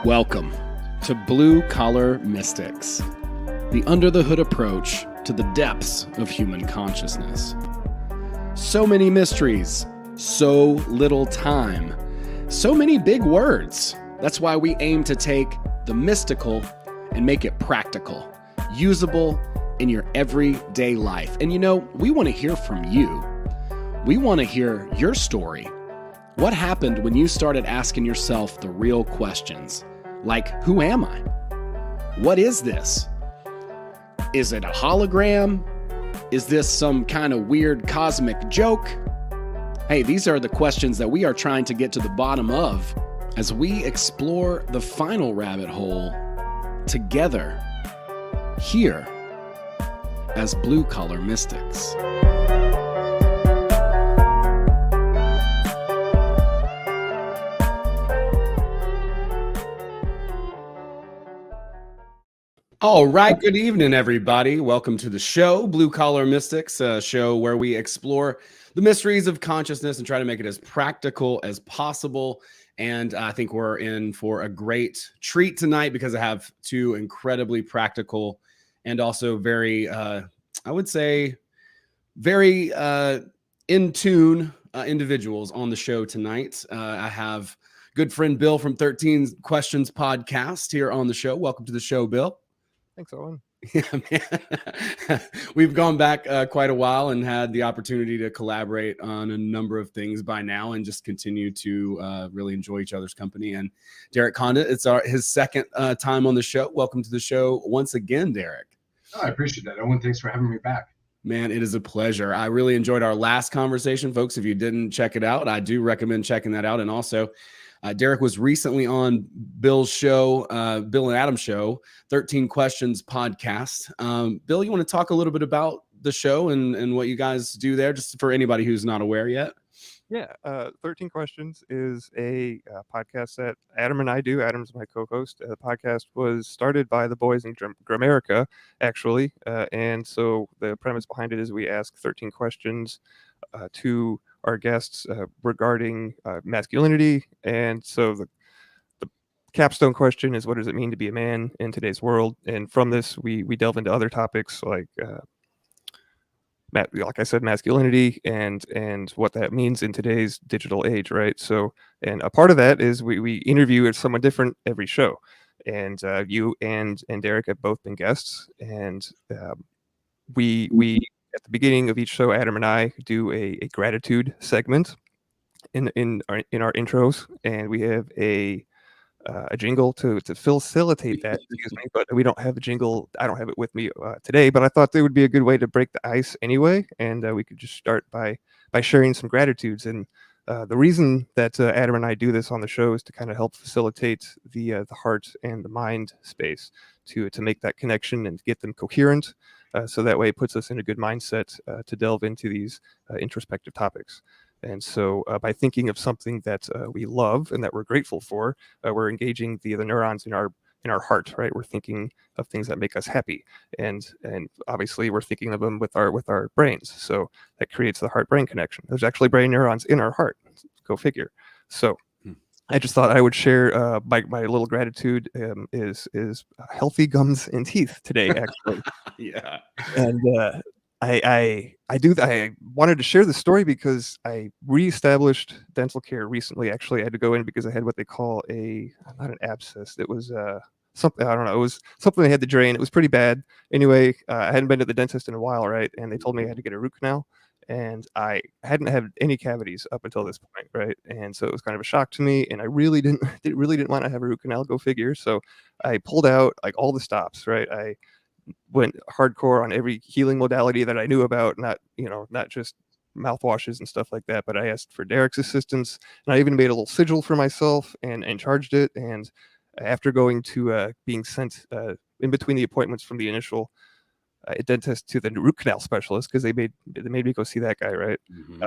Welcome to Blue Collar Mystics, the under-the-hood approach to the depths of human consciousness. So many mysteries, so little time, so many big words. That's why we aim to take the mystical and make it practical, usable in your everyday life. And we want to hear from you. We want to hear your story. What happened when you started asking yourself the real questions? Like, who am I? What is this? Is it a hologram? Is this some kind of weird cosmic joke? Hey, these are the questions that we are trying to get to the bottom of as we explore the final rabbit hole together here as Blue Collar Mystics. All right, good evening, everybody. Welcome to the show, Blue Collar Mystics, a show where we explore the mysteries of consciousness and try to make it as practical as possible. And I think we're in for a great treat tonight because I have two incredibly practical and also very, I would say, very in tune individuals on the show tonight. I have good friend Bill from 13 Questions Podcast here on the show. Welcome to the show, Bill. Thanks, Owen. Yeah, man. We've gone back quite a while and had the opportunity to collaborate on a number of things by now and just continue to really enjoy each other's company. And Derek Condit, it's his second time on the show. Welcome to the show once again, Derek. Oh, I appreciate that, Owen. Thanks for having me back. Man, it is a pleasure. I really enjoyed our last conversation, folks. If you didn't check it out, I do recommend checking that out. And also, Derek was recently on Bill's show, Bill and Adam's show, 13 Questions Podcast. Bill, you want to talk a little bit about the show and what you guys do there, just for anybody who's not aware yet? Yeah, 13 Questions is a podcast that Adam and I do. Adam's my co-host. The podcast was started by the boys in Gramerica, actually. And so the premise behind it is we ask 13 questions to our guests regarding masculinity. And so the capstone question is, what does it mean to be a man in today's world? And from this, we delve into other topics like I said, masculinity and what that means in today's digital age, right? So, and a part of that is we interview someone different every show. And you and Derek have both been guests. And we at the beginning of each show, Adam and I do a gratitude segment in our intros, and we have a jingle to facilitate that. Excuse me, but we don't have a jingle. I don't have it with me today, but I thought there would be a good way to break the ice anyway, and we could just start by sharing some gratitudes. And the reason that Adam and I do this on the show is to kind of help facilitate the heart and the mind space to make that connection and get them coherent. So that way it puts us in a good mindset to delve into these introspective topics. And so by thinking of something that we love and that we're grateful for, we're engaging the neurons in our heart, right? We're thinking of things that make us happy. And obviously we're thinking of them with our brains. So that creates the heart-brain connection. There's actually brain neurons in our heart. Go figure. So I just thought I would share my little gratitude is healthy gums and teeth today, actually. Yeah. And I wanted to share the story because I reestablished dental care recently. Actually, I had to go in because I had what they call not an abscess. It was something, I don't know. It was something they had to drain. It was pretty bad. Anyway, I hadn't been to the dentist in a while, right? And they told me I had to get a root canal. And I hadn't had any cavities up until this point, right? And so it was kind of a shock to me, and I really didn't want to have a root canal. Go figure. So I pulled out like all the stops, right? I went hardcore on every healing modality that I knew about, not just mouthwashes and stuff like that, but I asked for Derek's assistance, and I even made a little sigil for myself and charged it. And after going to being sent in between the appointments from the initial dentist to the root canal specialist, because they made me go see that guy, right? Mm-hmm.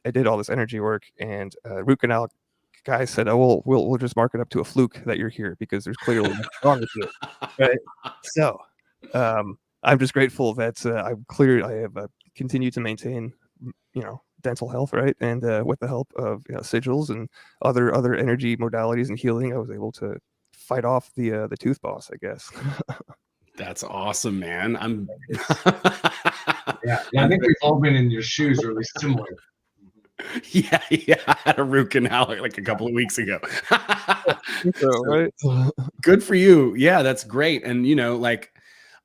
I did all this energy work, and root canal guy said, "Oh, we'll just mark it up to a fluke that you're here because there's clearly nothing wrong with you." Right? So I'm just grateful that I have continued to maintain, dental health, right? And with the help of sigils and other energy modalities and healing, I was able to fight off the tooth boss, I guess. That's awesome, man. Yeah, I think we've all been in your shoes, or at least similar. Yeah, I had a root canal like a couple of weeks ago. Right? Good for you. Yeah, that's great. And like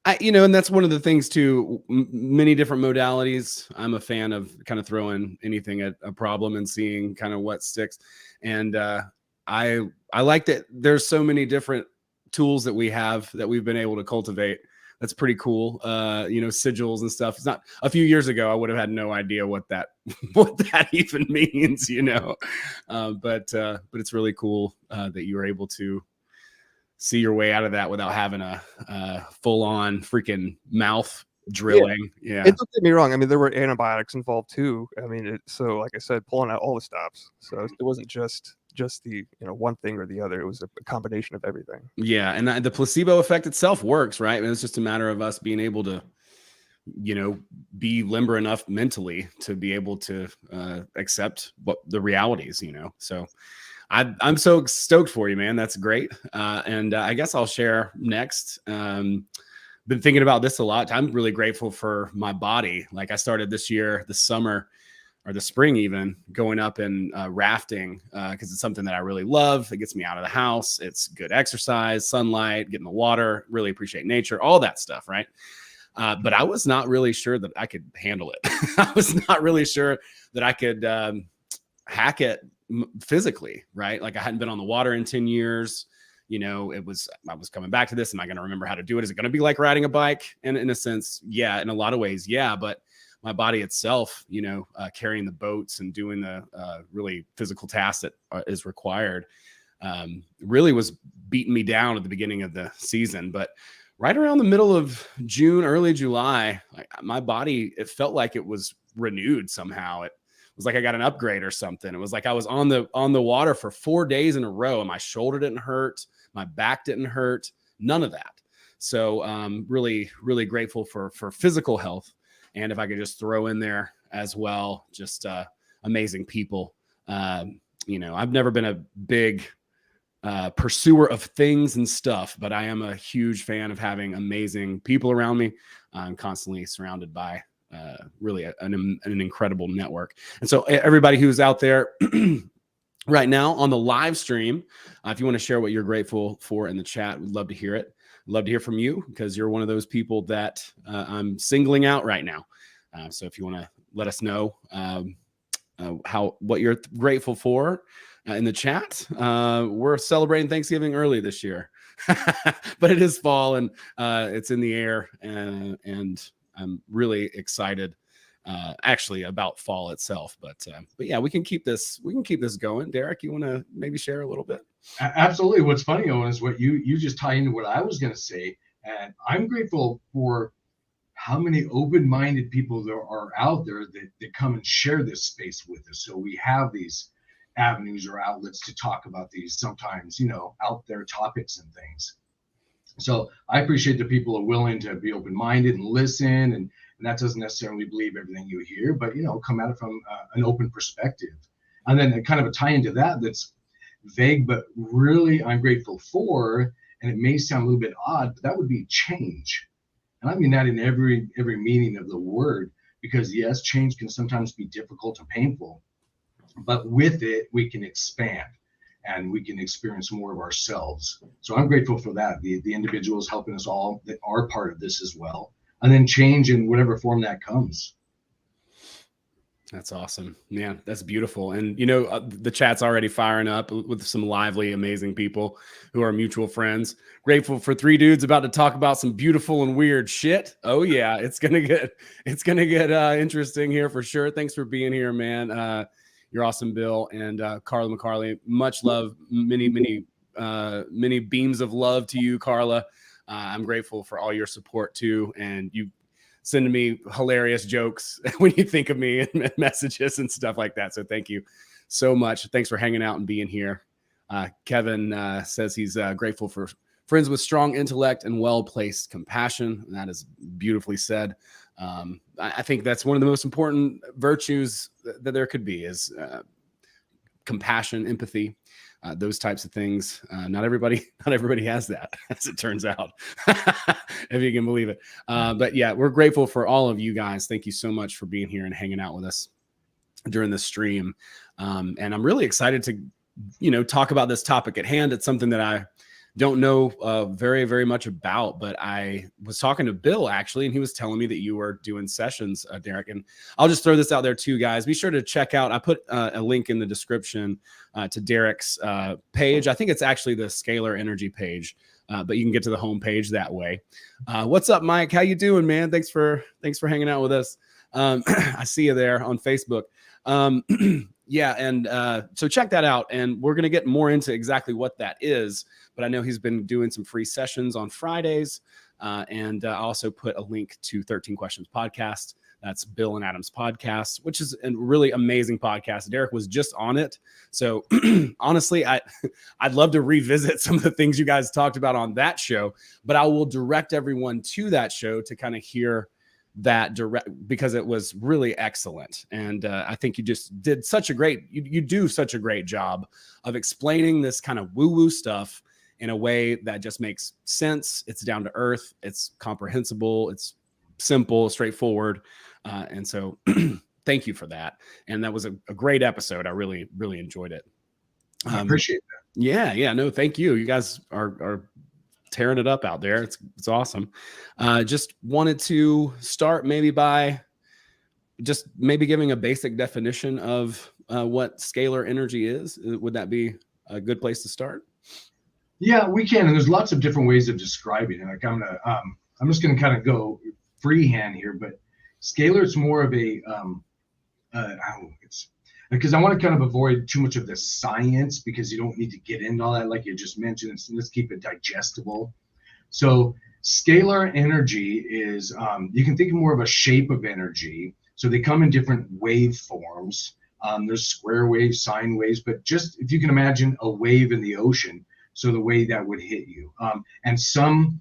and that's one of the things too. Many different modalities. I'm a fan of kind of throwing anything at a problem and seeing kind of what sticks. And I like that there's so many different tools that we have that we've been able to cultivate. That's pretty cool. Sigils and stuff. It's not a few years ago, I would have had no idea what that even means, but it's really cool that you were able to see your way out of that without having a full on freaking mouth drilling. Yeah. And don't get me wrong. I mean, there were antibiotics involved too. I mean, so like I said, pulling out all the stops. So it wasn't just the one thing or the other. It was a combination of everything. Yeah, and the placebo effect itself works, right? It's just a matter of us being able to be limber enough mentally to be able to accept what the realities, so I'm so stoked for you, man. That's great. And I guess I'll share next. Been thinking about this a lot. I'm really grateful for my body. Like I started this year, the summer or the spring, even going up and rafting because it's something that I really love. It gets me out of the house. It's good exercise, sunlight, get in the water, really appreciate nature, all that stuff, right? But I was not really sure that I could handle it. I was not really sure that I could hack it physically, right? Like I hadn't been on the water in 10 years. I was coming back to this. Am I going to remember how to do it? Is it going to be like riding a bike? And in a sense, yeah, in a lot of ways, yeah. But my body itself, carrying the boats and doing the really physical tasks that is required, really was beating me down at the beginning of the season. But right around the middle of June, early July, my body, it felt like it was renewed somehow. It was like I got an upgrade or something. It was like I was on the water for 4 days in a row, and my shoulder didn't hurt, my back didn't hurt, none of that. So really, really grateful for physical health. And if I could just throw in there as well, just amazing people. I've never been a big pursuer of things and stuff, but I am a huge fan of having amazing people around me. I'm constantly surrounded by really an incredible network. And so everybody who's out there right now on the live stream, if you want to share what you're grateful for in the chat, we'd love to hear it. Love to hear from you because you're one of those people that I'm singling out right now. So if you want to let us know what you're grateful for in the chat, we're celebrating Thanksgiving early this year, but it is fall and it's in the air, and I'm really excited actually about fall itself. But yeah, we can keep this going. Derek, you want to maybe share a little bit? Absolutely. What's funny, Owen, is what you just tie into what I was going to say. And I'm grateful for how many open-minded people there are out there that come and share this space with us. So we have these avenues or outlets to talk about these sometimes, out there topics and things. So I appreciate the people who are willing to be open-minded and listen, and that doesn't necessarily believe everything you hear, but come at it from an open perspective. And then kind of a tie into that's vague, but really I'm grateful for, and it may sound a little bit odd, but that would be change. And I mean that in every meaning of the word, because yes, change can sometimes be difficult and painful, but with it, we can expand and we can experience more of ourselves. So I'm grateful for that. The individuals helping us all that are part of this as well. And then change in whatever form that comes. That's awesome. Yeah, that's beautiful. And, the chat's already firing up with some lively, amazing people who are mutual friends. Grateful for 3 dudes about to talk about some beautiful and weird shit. Oh, yeah, it's going to get interesting here for sure. Thanks for being here, man. You're awesome, Bill. And Carla McCarley, much love. Many beams of love to you, Carla. I'm grateful for all your support, too. And you sending me hilarious jokes when you think of me and messages and stuff like that. So thank you so much. Thanks for hanging out and being here. Kevin says he's grateful for friends with strong intellect and well-placed compassion. And that is beautifully said. I think that's one of the most important virtues that there could be is compassion, empathy, those types of things. Not everybody has that, as it turns out, if you can believe it. But yeah, we're grateful for all of you guys. Thank you so much for being here and hanging out with us during the stream. And I'm really excited to, talk about this topic at hand. It's something that I don't know very, very much about, but I was talking to Bill actually, and he was telling me that you were doing sessions, Derek. And I'll just throw this out there too, guys. Be sure to check out, I put a link in the description to Derek's page. I think it's actually the Scalar Energy page, but you can get to the homepage that way. What's up, Mike? How you doing, man? Thanks for hanging out with us. I see you there on Facebook. Yeah, and so check that out, and we're going to get more into exactly what that is, but I know he's been doing some free sessions on Fridays, and I also put a link to 13 Questions Podcast. That's Bill and Adam's podcast, which is a really amazing podcast. Derek was just on it, so honestly, I'd love to revisit some of the things you guys talked about on that show, but I will direct everyone to that show to kind of hear that direct, because it was really excellent. And I think you just did you do such a great job of explaining this kind of woo-woo stuff in a way that just makes sense. It's down to earth. It's comprehensible. It's simple, straightforward. And so thank you for that. And that was a great episode. I really, really enjoyed it. I appreciate that. Yeah. No, thank you. You guys are tearing it up out there. It's awesome. Just wanted to start maybe by just maybe giving a basic definition of what scalar energy is. Would that be a good place to start? Yeah, we can. And there's lots of different ways of describing it. Like I'm just going to kind of go freehand here, but scalar is more of a, it's because I want to kind of avoid too much of the science, because you don't need to get into all that, like you just mentioned. Let's keep it digestible. So scalar energy is, you can think of more of a shape of energy. So they come in different wave forms. There's square waves, sine waves, but just if you can imagine a wave in the ocean, so the way that would hit you. And some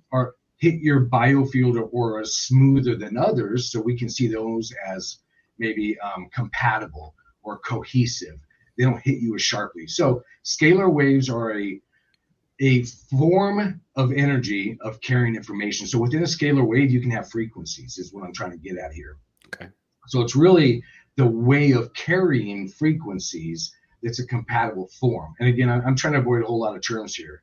hit your biofield or aura smoother than others, so we can see those as maybe compatible or cohesive. They don't hit you as sharply. So scalar waves are a form of energy of carrying information. So within a scalar wave, you can have frequencies, is what I'm trying to get at here. Okay. So it's really the way of carrying frequencies that's a compatible form. And again, I'm trying to avoid a whole lot of terms here.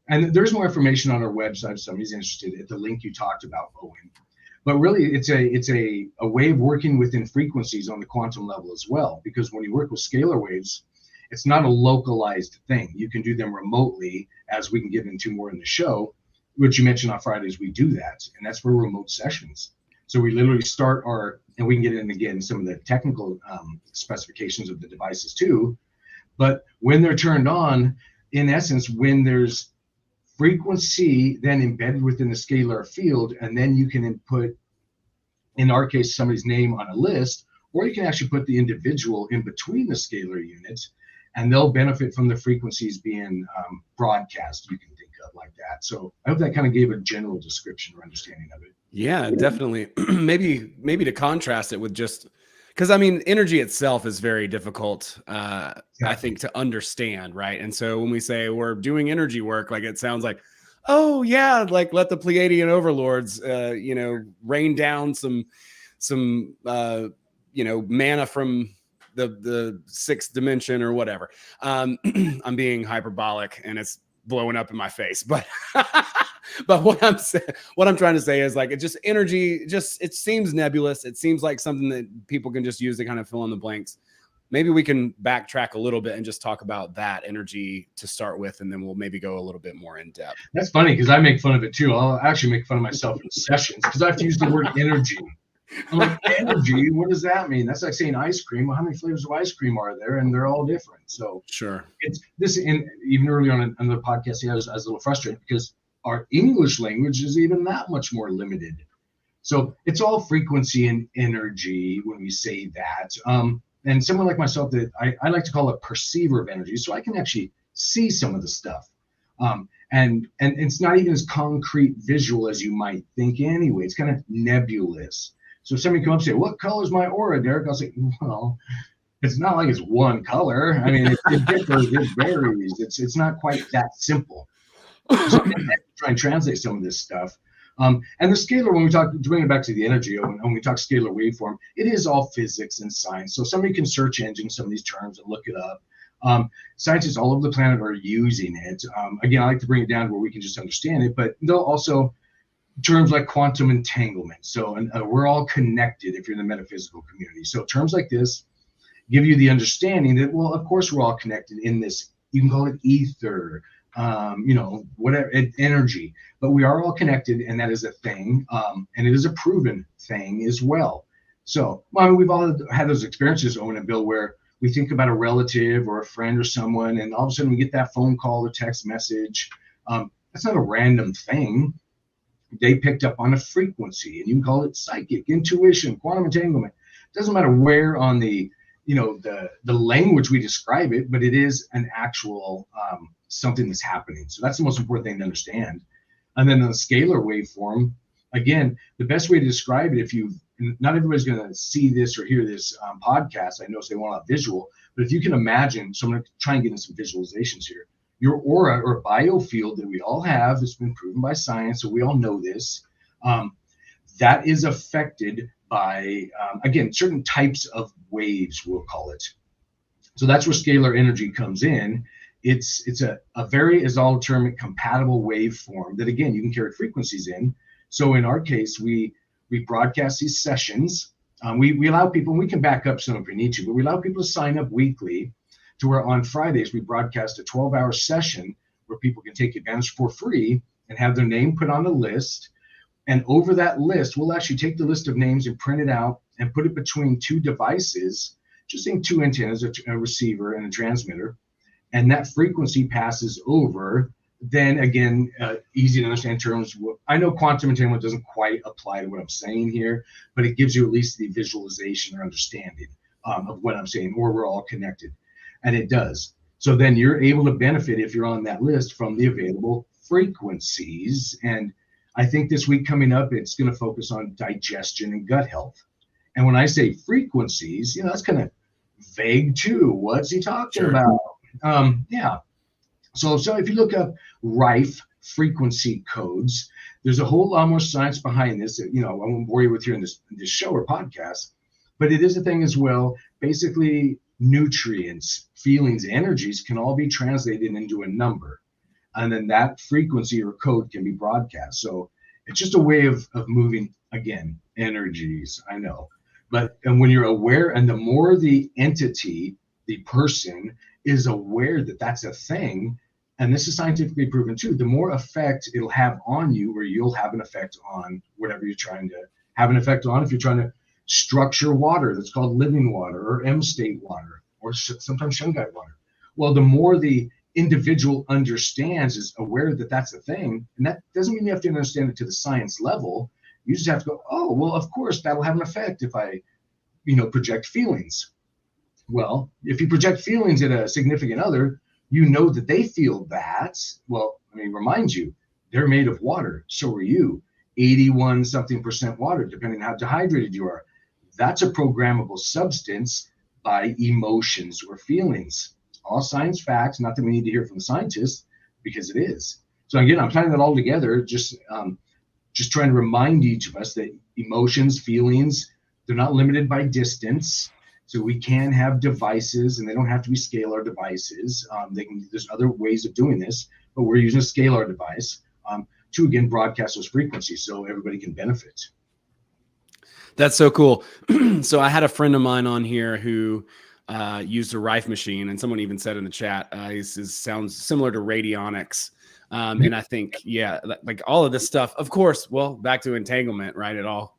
And there's more information on our website if somebody's interested at the link you talked about, Owen. But really, it's a way of working within frequencies on the quantum level as well, because when you work with scalar waves, it's not a localized thing. You can do them remotely, as we can get into more in the show, which you mentioned on Fridays. We do that, and that's for remote sessions. So we literally start and we can get in again some of the technical specifications of the devices too. But when they're turned on, in essence, when there's frequency then embedded within the scalar field, and then you can input, in our case, somebody's name on a list, or you can actually put the individual in between the scalar units, and they'll benefit from the frequencies being broadcast, you can think of like that. So I hope that kind of gave a general description or understanding of it. Yeah, definitely. maybe to contrast it with just, because I mean, energy itself is very difficult, I think, to understand, right? And so when we say we're doing energy work, like it sounds like, oh yeah, like let the Pleiadian overlords, rain down some mana from the sixth dimension or whatever. I'm being hyperbolic and it's blowing up in my face, but what I'm trying to say is, like, it just energy, it seems nebulous. It seems like something that people can just use to kind of fill in the blanks. Maybe we can backtrack a little bit and just talk about that energy to start with, and then we'll maybe go a little bit more in depth. That's funny, because I make fun of it too. I'll actually make fun of myself in sessions because I have to use the word energy. I'm like, energy, what does that mean? That's like saying ice cream. Well, how many flavors of ice cream are there? And they're all different. So sure, it's this. And even early on in the podcast, I was a little frustrated because our English language is even that much more limited. So it's all frequency and energy when we say that. And someone like myself, that I like to call a perceiver of energy, so I can actually see some of the stuff. And it's not even as concrete visual as you might think anyway. It's kind of nebulous. So if somebody comes up and say, what color is my aura, Derek? I'll say, well, it's not like it's one color. I mean, it differs, it varies. It's not quite that simple. So I try and translate some of this stuff. And the scalar, when we talk, to bring it back to the energy, when we talk scalar waveform, it is all physics and science. So somebody can search engine some of these terms and look it up. Scientists all over the planet are using it. Again, I like to bring it down to where we can just understand it, but they'll also terms like quantum entanglement. So we're all connected if you're in the metaphysical community. So terms like this give you the understanding that, well, of course we're all connected in this. You can call it ether, whatever, energy, but we are all connected, and that is a thing, and it is a proven thing as well. So, we've all had those experiences, Owen and Bill, where we think about a relative or a friend or someone, and all of a sudden we get that phone call or text message. That's not a random thing. They picked up on a frequency, and you can call it psychic, intuition, quantum entanglement. It doesn't matter where on the language we describe it, but it is an actual something that's happening. So that's the most important thing to understand. And then the scalar waveform, again, the best way to describe it, not everybody's going to see this or hear this podcast. I know they want a visual, but if you can imagine, so I'm going to try and get into some visualizations here. Your aura or biofield that we all have, it's been proven by science, so we all know this, that is affected by, again, certain types of waves, we'll call it. So that's where scalar energy comes in. It's a very isotopic compatible waveform that, again, you can carry frequencies in. So in our case, we broadcast these sessions. We allow people, and we can back up some if we need to, but we allow people to sign up weekly to where on Fridays we broadcast a 12-hour session where people can take advantage for free and have their name put on a list. And over that list, we'll actually take the list of names and print it out and put it between two devices, just saying two antennas, a receiver and a transmitter. And that frequency passes over. Then again, easy to understand terms. I know quantum entanglement doesn't quite apply to what I'm saying here, but it gives you at least the visualization or understanding of what I'm saying, or we're all connected. And it does. So then you're able to benefit, if you're on that list, from the available frequencies. And I think this week coming up, it's going to focus on digestion and gut health. And when I say frequencies, that's kind of vague too. What's he talking about? Yeah. So if you look up Rife frequency codes, there's a whole lot more science behind this. I won't bore you with here in this show or podcast, but it is a thing as well. Basically, nutrients, feelings, energies can all be translated into a number. And then that frequency or code can be broadcast. So it's just a way of moving, again, energies, I know. And when you're aware, and the more the entity, the person is aware that that's a thing, and this is scientifically proven too, the more effect it'll have on you, or you'll have an effect on whatever you're trying to have an effect on. If you're trying to structure water, that's called living water or M-state water, or sometimes shungite water. Well, the more the individual understands, is aware that that's a thing, and that doesn't mean you have to understand it to the science level. You just have to go, oh, well, of course, that'll have an effect if I, project feelings. Well, if you project feelings at a significant other, you know that they feel that. Well, remind you, they're made of water. So are you. 81 something % water, depending on how dehydrated you are. That's a programmable substance by emotions or feelings. All science facts, not that we need to hear from the scientists, because it is. So again, I'm tying that all together, just trying to remind each of us that emotions, feelings, they're not limited by distance. So we can have devices, and they don't have to be scalar devices. There's other ways of doing this, but we're using a scalar device to, again, broadcast those frequencies so everybody can benefit. That's so cool. So I had a friend of mine on here who used a Rife machine, and someone even said in the chat, sounds similar to radionics. And I think, like all of this stuff, of course, well, back to entanglement, right? It all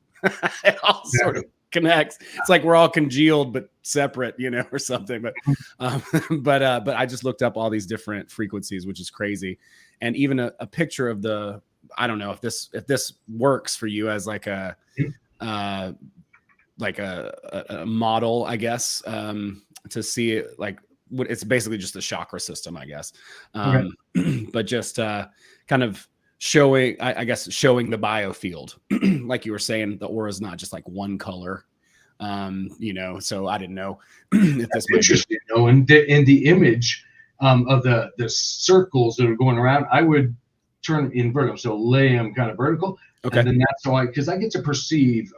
sort of connects. It's like we're all congealed but separate, or something. But I just looked up all these different frequencies, which is crazy. And even a picture of I don't know if this works for you as like a model, I guess, to see it, like it's basically just a chakra system, I guess. But just kind of showing the biofield. Like you were saying, the aura is not just like one color. So I didn't know if this might be Interesting, and the image of the circles that are going around, I would invert them, so lay them kind of vertical. Okay. And then that's how because I get to perceive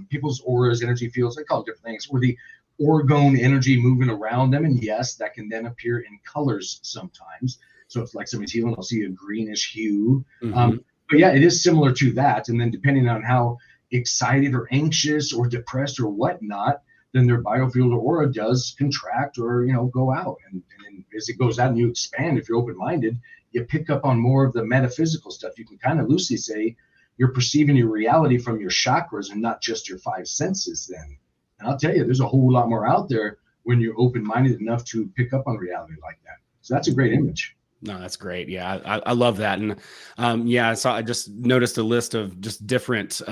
people's auras, energy fields, I call it different things, or the orgone energy moving around them. And yes, that can then appear in colors sometimes. So if like somebody's healing, I'll see a greenish hue. But yeah, it is similar to that. And then depending on how excited or anxious or depressed or whatnot, then their biofield or aura does contract or go out. And as it goes out and you expand, if you're open-minded, you pick up on more of the metaphysical stuff. You can kind of loosely say you're perceiving your reality from your chakras and not just your five senses then. And I'll tell you, there's a whole lot more out there when you're open-minded enough to pick up on reality like that. So that's a great image. No, that's great. Yeah, I love that. And I just noticed a list of just different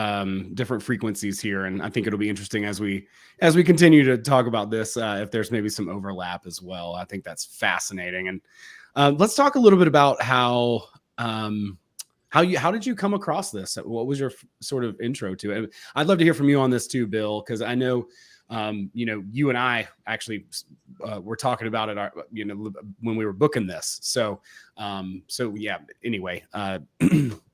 frequencies here, and I think it'll be interesting as we continue to talk about this. If there's maybe some overlap as well, I think that's fascinating. And let's talk a little bit about how did you come across this? What was your sort of intro to it? I'd love to hear from you on this too, Bill, because I know. You and I actually were talking about it, when we were booking this. So yeah, anyway,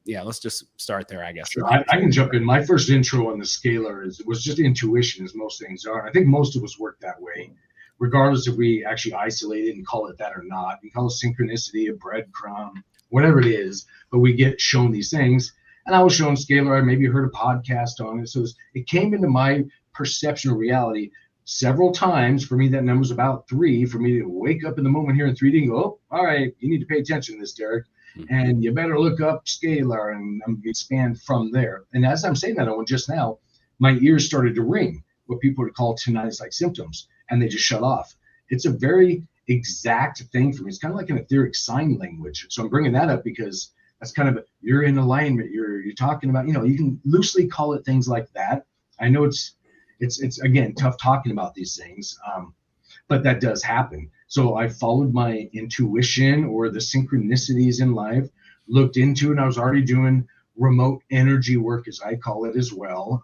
yeah, let's just start there, I guess. Sure. I can jump in. My first intro on the Scalar was just intuition, as most things are. I think most of us work that way, regardless if we actually isolate it and call it that or not. We call it synchronicity, a breadcrumb, whatever it is, but we get shown these things. And I was shown Scalar. I maybe heard a podcast on it. So it came into my perception of reality several times. For me, that number's about 3, for me to wake up in the moment here in 3D and go, oh, all right, you need to pay attention to this, Derek. And you better look up Scalar and expand from there. And as I'm saying that, Owen, just now, my ears started to ring, what people would call tinnitus-like symptoms, and they just shut off. It's a very exact thing for me. It's kind of like an etheric sign language. So I'm bringing that up because that's kind of, you're in alignment. You're talking about, you can loosely call it things like that. I know it's again tough talking about these things, but that does happen. So I followed my intuition or the synchronicities in life, looked into it, and I was already doing remote energy work, as I call it, as well.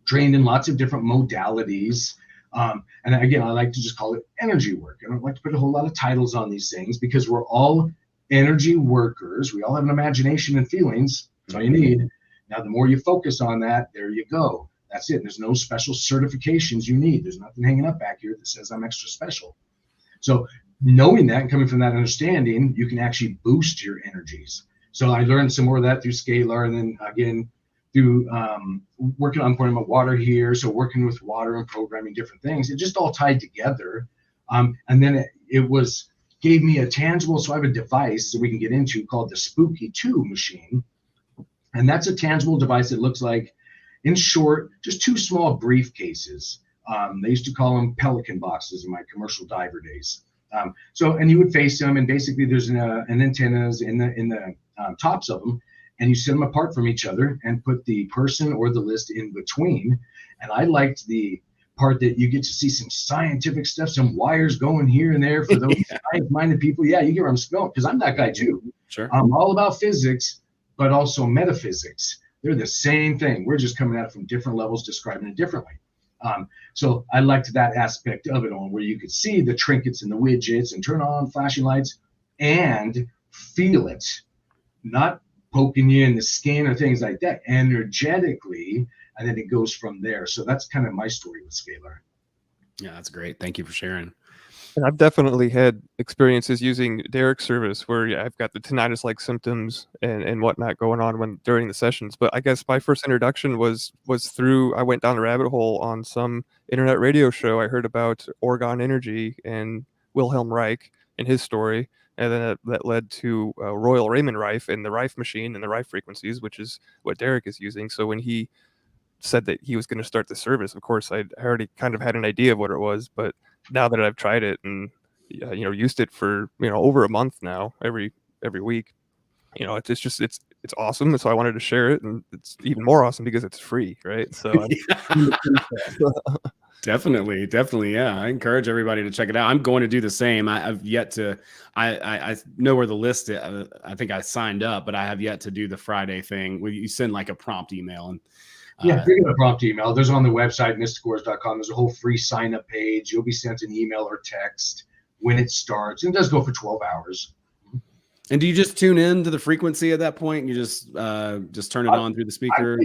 Trained in lots of different modalities. And again, I like to just call it energy work. I don't like to put a whole lot of titles on these things because we're all energy workers. We all have an imagination and feelings. That's all you need. Now, the more you focus on that, there you go. That's it. There's no special certifications you need. There's nothing hanging up back here that says I'm extra special. So knowing that and coming from that understanding, you can actually boost your energies. So I learned some more of that through Scalar, and then again through working on pouring my water here. So working with water and programming different things, it just all tied together. And then it gave me a tangible. So I have a device that we can get into called the Spooky 2 machine. And that's a tangible device that looks like, in short, just 2 small briefcases. They used to call them Pelican boxes in my commercial diver days. And you would face them, and basically there's an antennas in the tops of them, and you set them apart from each other and put the person or the list in between. And I liked the part that you get to see some scientific stuff, some wires going here and there for those science-minded people. Yeah, you get where I'm going, because I'm that guy too. Sure. I'm all about physics, but also metaphysics. They're the same thing. We're just coming at it from different levels, describing it differently. So I liked that aspect of it on where you could see the trinkets and the widgets and turn on flashing lights and feel it, not poking you in the skin or things like that, energetically, and then it goes from there. So that's kind of my story with Scalar. Yeah, that's great. Thank you for sharing. And I've definitely had experiences using Derek's service where I've got the tinnitus-like symptoms and whatnot going on during the sessions. But I guess my first introduction was through, I went down a rabbit hole on some internet radio show. I heard about orgone energy and Wilhelm Reich and his story. And then that led to Royal Raymond Rife and the Rife machine and the Rife frequencies, which is what Derek is using. So when he said that he was going to start the service, of course, I already kind of had an idea of what it was, but now that I've tried it and used it for over a month now, every week, it's awesome. So I wanted to share it, and it's even more awesome because it's free, right? So Definitely, yeah. I encourage everybody to check it out. I'm going to do the same. I've yet to. I know where the list is. I think I signed up, but I have yet to do the Friday thing where you send like a prompt email, and Yeah, you're going to prompt email. There's on the website, mysticors.com. There's a whole free sign up page. You'll be sent an email or text when it starts. And it does go for 12 hours. And do you just tune in to the frequency at that point? You just turn it on through the speaker?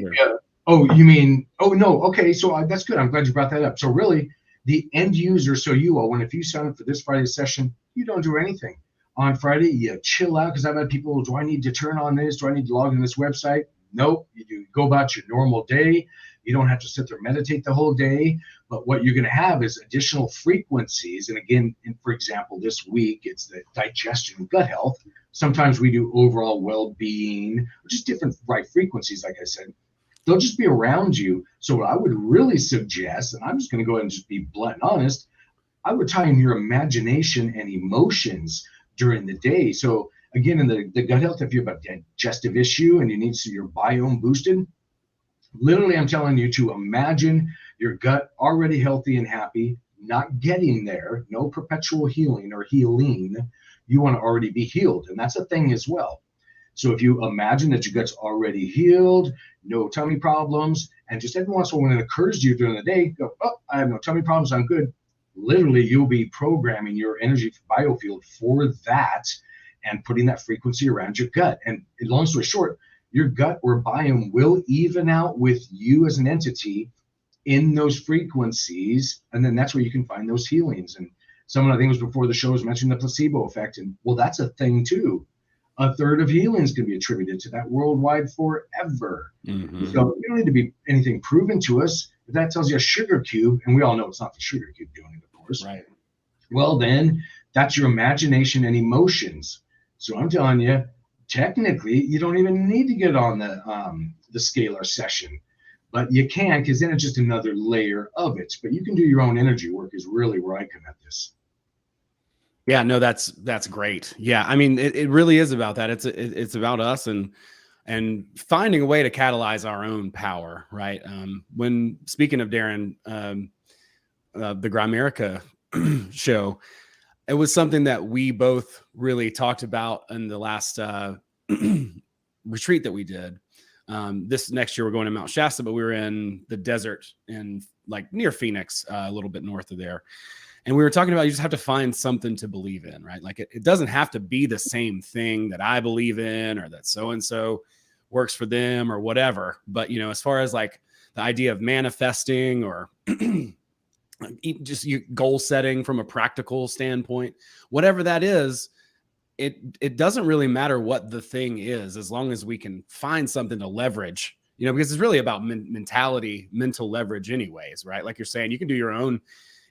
Oh, you mean, oh, no. Okay. So that's good. I'm glad you brought that up. So really, the end user, so you all, if you sign up for this Friday session, you don't do anything. On Friday, you chill out, because I've had people, do I need to turn on this? Do I need to log in this website? Nope. You do go about your normal day. You don't have to sit there and meditate the whole day. But what you're going to have is additional frequencies. And again, for example, this week, it's the digestion and gut health. Sometimes we do overall well-being, just different right frequencies, like I said. They'll just be around you. So what I would really suggest, and I'm just going to go ahead and just be blunt and honest, I would tie in your imagination and emotions during the day. So again, in the gut health, if you have a digestive issue and you need to see your biome boosted, literally I'm telling you to imagine your gut already healthy and happy, not getting there, no perpetual healing or healing. You want to already be healed. And that's a thing as well. So if you imagine that your gut's already healed, no tummy problems, and just every once in a while when it occurs to you during the day, go, oh, I have no tummy problems, I'm good. Literally, you'll be programming your energy biofield for that and putting that frequency around your gut. And long story short, your gut or biome will even out with you as an entity in those frequencies. And then that's where you can find those healings. And someone, I think it was before the show, was mentioning the placebo effect. And well, that's a thing too. A third of healings can be attributed to that worldwide forever. Mm-hmm. So we don't need to be anything proven to us. If that tells you a sugar cube, and we all know it's not the sugar cube doing it, of course. Right. Well, then that's your imagination and emotions. So I'm telling you, technically, you don't even need to get on the Scalar session, but you can, because then it's just another layer of it. But you can do your own energy work is really where I come at this. Yeah, no, that's great. Yeah, I mean, it really is about that. It's about us and finding a way to catalyze our own power, right? When speaking of Darren, the Grimerica show, it was something that we both really talked about in the last retreat that we did. This next year we're going to Mount Shasta, but we were in the desert in like near Phoenix, a little bit north of there. And we were talking about you just have to find something to believe in, right? Like it doesn't have to be the same thing that I believe in or that so-and-so works for them or whatever. But, as far as like the idea of manifesting or just goal setting from a practical standpoint, whatever that is, it doesn't really matter what the thing is, as long as we can find something to leverage, because it's really about mental leverage anyways, right? Like you're saying, you can do your own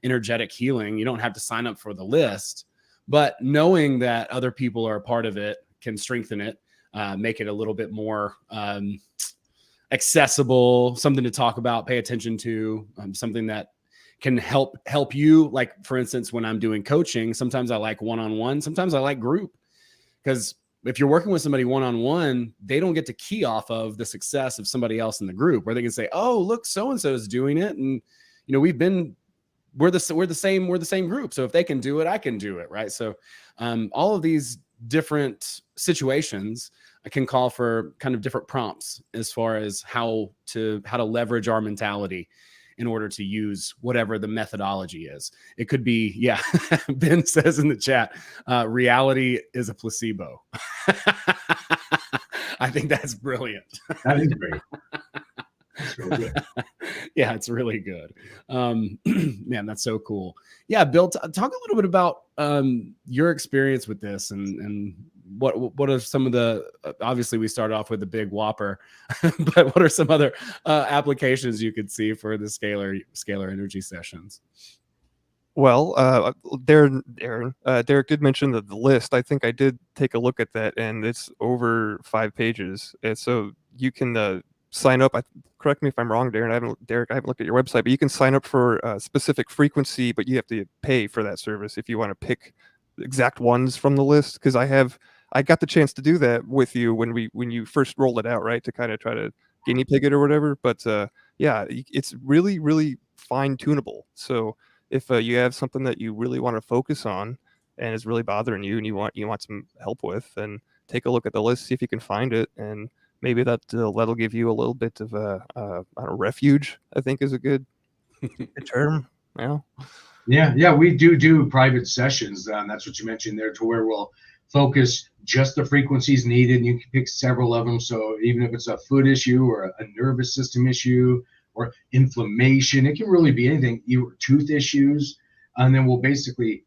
energetic healing. You don't have to sign up for the list, but knowing that other people are a part of it can strengthen it, make it a little bit more accessible, something to talk about, pay attention to, something that can help you. Like, for instance, when I'm doing coaching, sometimes I like one-on-one, sometimes I like group, because if you're working with somebody one-on-one, they don't get to key off of the success of somebody else in the group, where they can say, oh, look, so-and-so is doing it. And, we're the same group. So if they can do it, I can do it. Right. So all of these different situations can call for kind of different prompts as far as how to leverage our mentality in order to use whatever the methodology is. It could be, yeah, Ben says in the chat, reality is a placebo. I think that's brilliant. That is great. That's really good. Yeah, it's really good. Man, that's so cool. Yeah, Bill, talk a little bit about your experience with this and what are some of the, obviously we started off with the big whopper, but what are some other applications you could see for the scalar energy sessions? Well, Derek did mention the list. I think I did take a look at that, and it's over 5 pages. And so you can sign up. Correct me if I'm wrong, Darren. I haven't looked at your website, but you can sign up for a specific frequency, but you have to pay for that service if you want to pick the exact ones from the list. Because I got the chance to do that with you when you first rolled it out, right? To kind of try to guinea pig it or whatever. But yeah, it's really, really fine tunable. So if you have something that you really want to focus on and is really bothering you and you want some help with, then take a look at the list, see if you can find it, and maybe that'll give you a little bit of a refuge, I think is a good term. Yeah, we do private sessions. That's what you mentioned there, to where we'll focus just the frequencies needed, and you can pick several of them. So even if it's a foot issue or a nervous system issue or inflammation, it can really be anything, tooth issues, and then we'll basically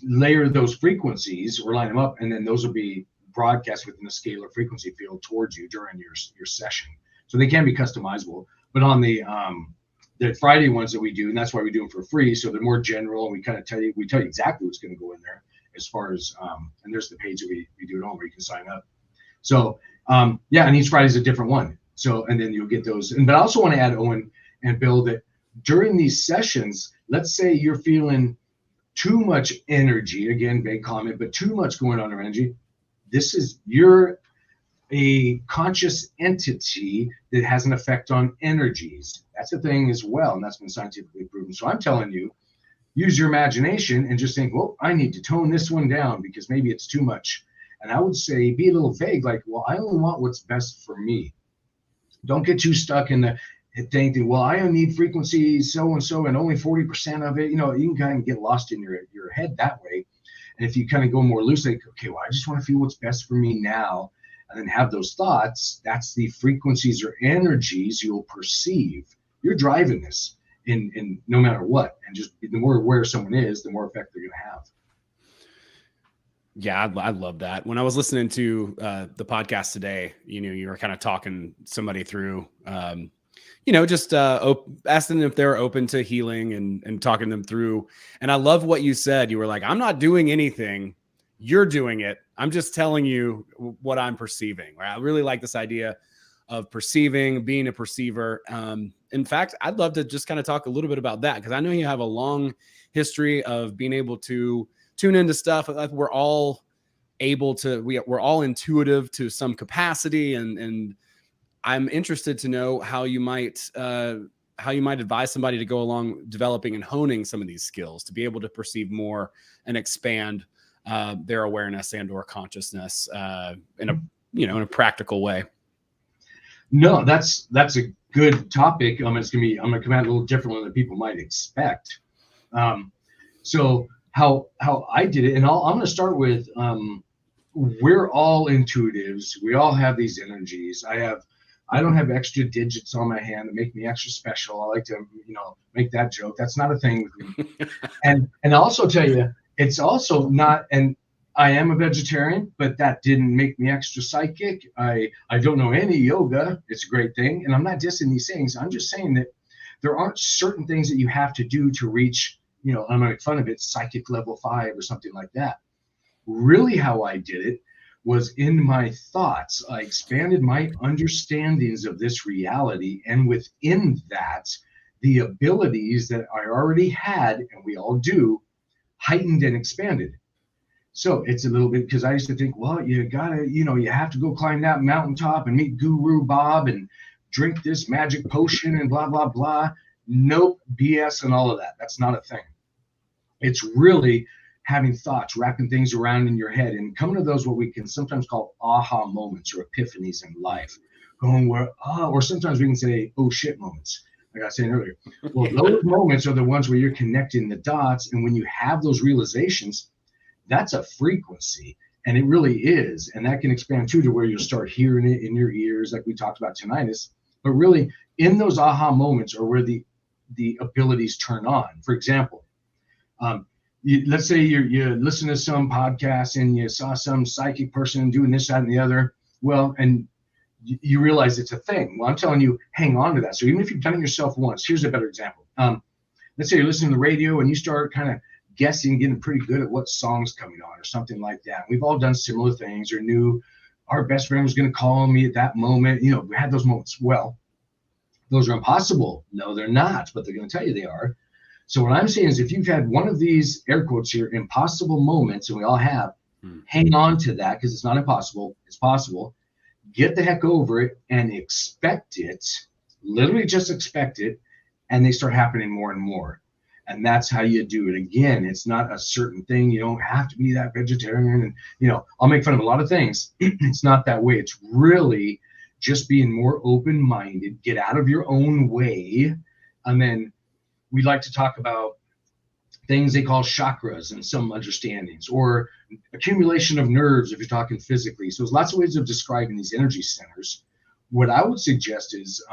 layer those frequencies or line them up, and then those will be broadcast within the scalar frequency field towards you during your session. So they can be customizable. But on the Friday ones that we do, and that's why we do them for free, so they're more general, and we tell you exactly what's going to go in there as far as and there's the page that we do it on where you can sign up. So yeah, and each Friday is a different one. So, and then you'll get those. But I also want to add, Owen and Bill, that during these sessions, let's say you're feeling too much energy, again, big comment, but too much going on in energy. You're a conscious entity that has an effect on energies. That's a thing as well, and that's been scientifically proven. So I'm telling you, use your imagination and just think, well, I need to tone this one down because maybe it's too much. And I would say be a little vague, like, well, I only want what's best for me. Don't get too stuck in the thinking, well, I only need frequency so-and-so and only 40% of it. You can kind of get lost in your head that way. And if you kind of go more loose, like, okay, well, I just want to feel what's best for me now, and then have those thoughts, that's the frequencies or energies you'll perceive. You're driving this in no matter what. And just the more aware someone is, the more effect they're going to have. Yeah, I love that. When I was listening to the podcast today, you were kind of talking somebody through, just asking them if they're open to healing and talking them through. And I love what you said. You were like, I'm not doing anything. You're doing it. I'm just telling you what I'm perceiving. Right? I really like this idea of perceiving, being a perceiver. In fact, I'd love to just kind of talk a little bit about that, because I know you have a long history of being able to tune into stuff. We're all able to, we're all intuitive to some capacity. And I'm interested to know how you might advise somebody to go along developing and honing some of these skills to be able to perceive more and expand their awareness and or consciousness in a practical way. No, that's a good topic. I'm gonna come at it a little differently than people might expect. So how I did it, and I'm gonna start with we're all intuitives. We all have these energies. I don't have extra digits on my hand that make me extra special. I like to make that joke. That's not a thing with me. and I'll also tell you, it's also not, and I am a vegetarian, but that didn't make me extra psychic. I don't know any yoga. It's a great thing. And I'm not dissing these things. I'm just saying that there aren't certain things that you have to do to reach, I'm going to make fun of it, psychic level 5 or something like that. Really how I did it was in my thoughts. I expanded my understandings of this reality. And within that, the abilities that I already had, and we all do, heightened and expanded. So it's a little bit, because I used to think, well, you gotta, you have to go climb that mountaintop and meet Guru Bob and drink this magic potion and blah, blah, blah. Nope, BS and all of that. That's not a thing. It's really having thoughts, wrapping things around in your head and coming to those, what we can sometimes call aha moments or epiphanies in life. Or sometimes we can say, oh shit moments, like I was saying earlier. Well, those moments are the ones where you're connecting the dots. And when you have those realizations, that's a frequency, and it really is. And that can expand too, to where you'll start hearing it in your ears, like we talked about tinnitus. But really, in those aha moments are where the abilities turn on. For example, let's say you listen to some podcast and you saw some psychic person doing this, that, and the other. Well, and you realize it's a thing. Well, I'm telling you, hang on to that. So even if you've done it yourself once, here's a better example. Let's say you're listening to the radio and you start kind of guessing, getting pretty good at what song's coming on or something like that. We've all done similar things, or knew our best friend was going to call me at that moment. We had those moments. Well, those are impossible. No, they're not, but they're going to tell you they are. So what I'm saying is, if you've had one of these air quotes here, impossible moments, and we all have, hang on to that, because it's not impossible. It's possible. Get the heck over it and expect it. Literally just expect it, and they start happening more and more. And that's how you do it. Again, it's not a certain thing. You don't have to be that vegetarian. And, I'll make fun of a lot of things. It's not that way. It's really just being more open-minded, get out of your own way. And then we like to talk about things they call chakras and some understandings, or accumulation of nerves if you're talking physically. So there's lots of ways of describing these energy centers. What I would suggest is,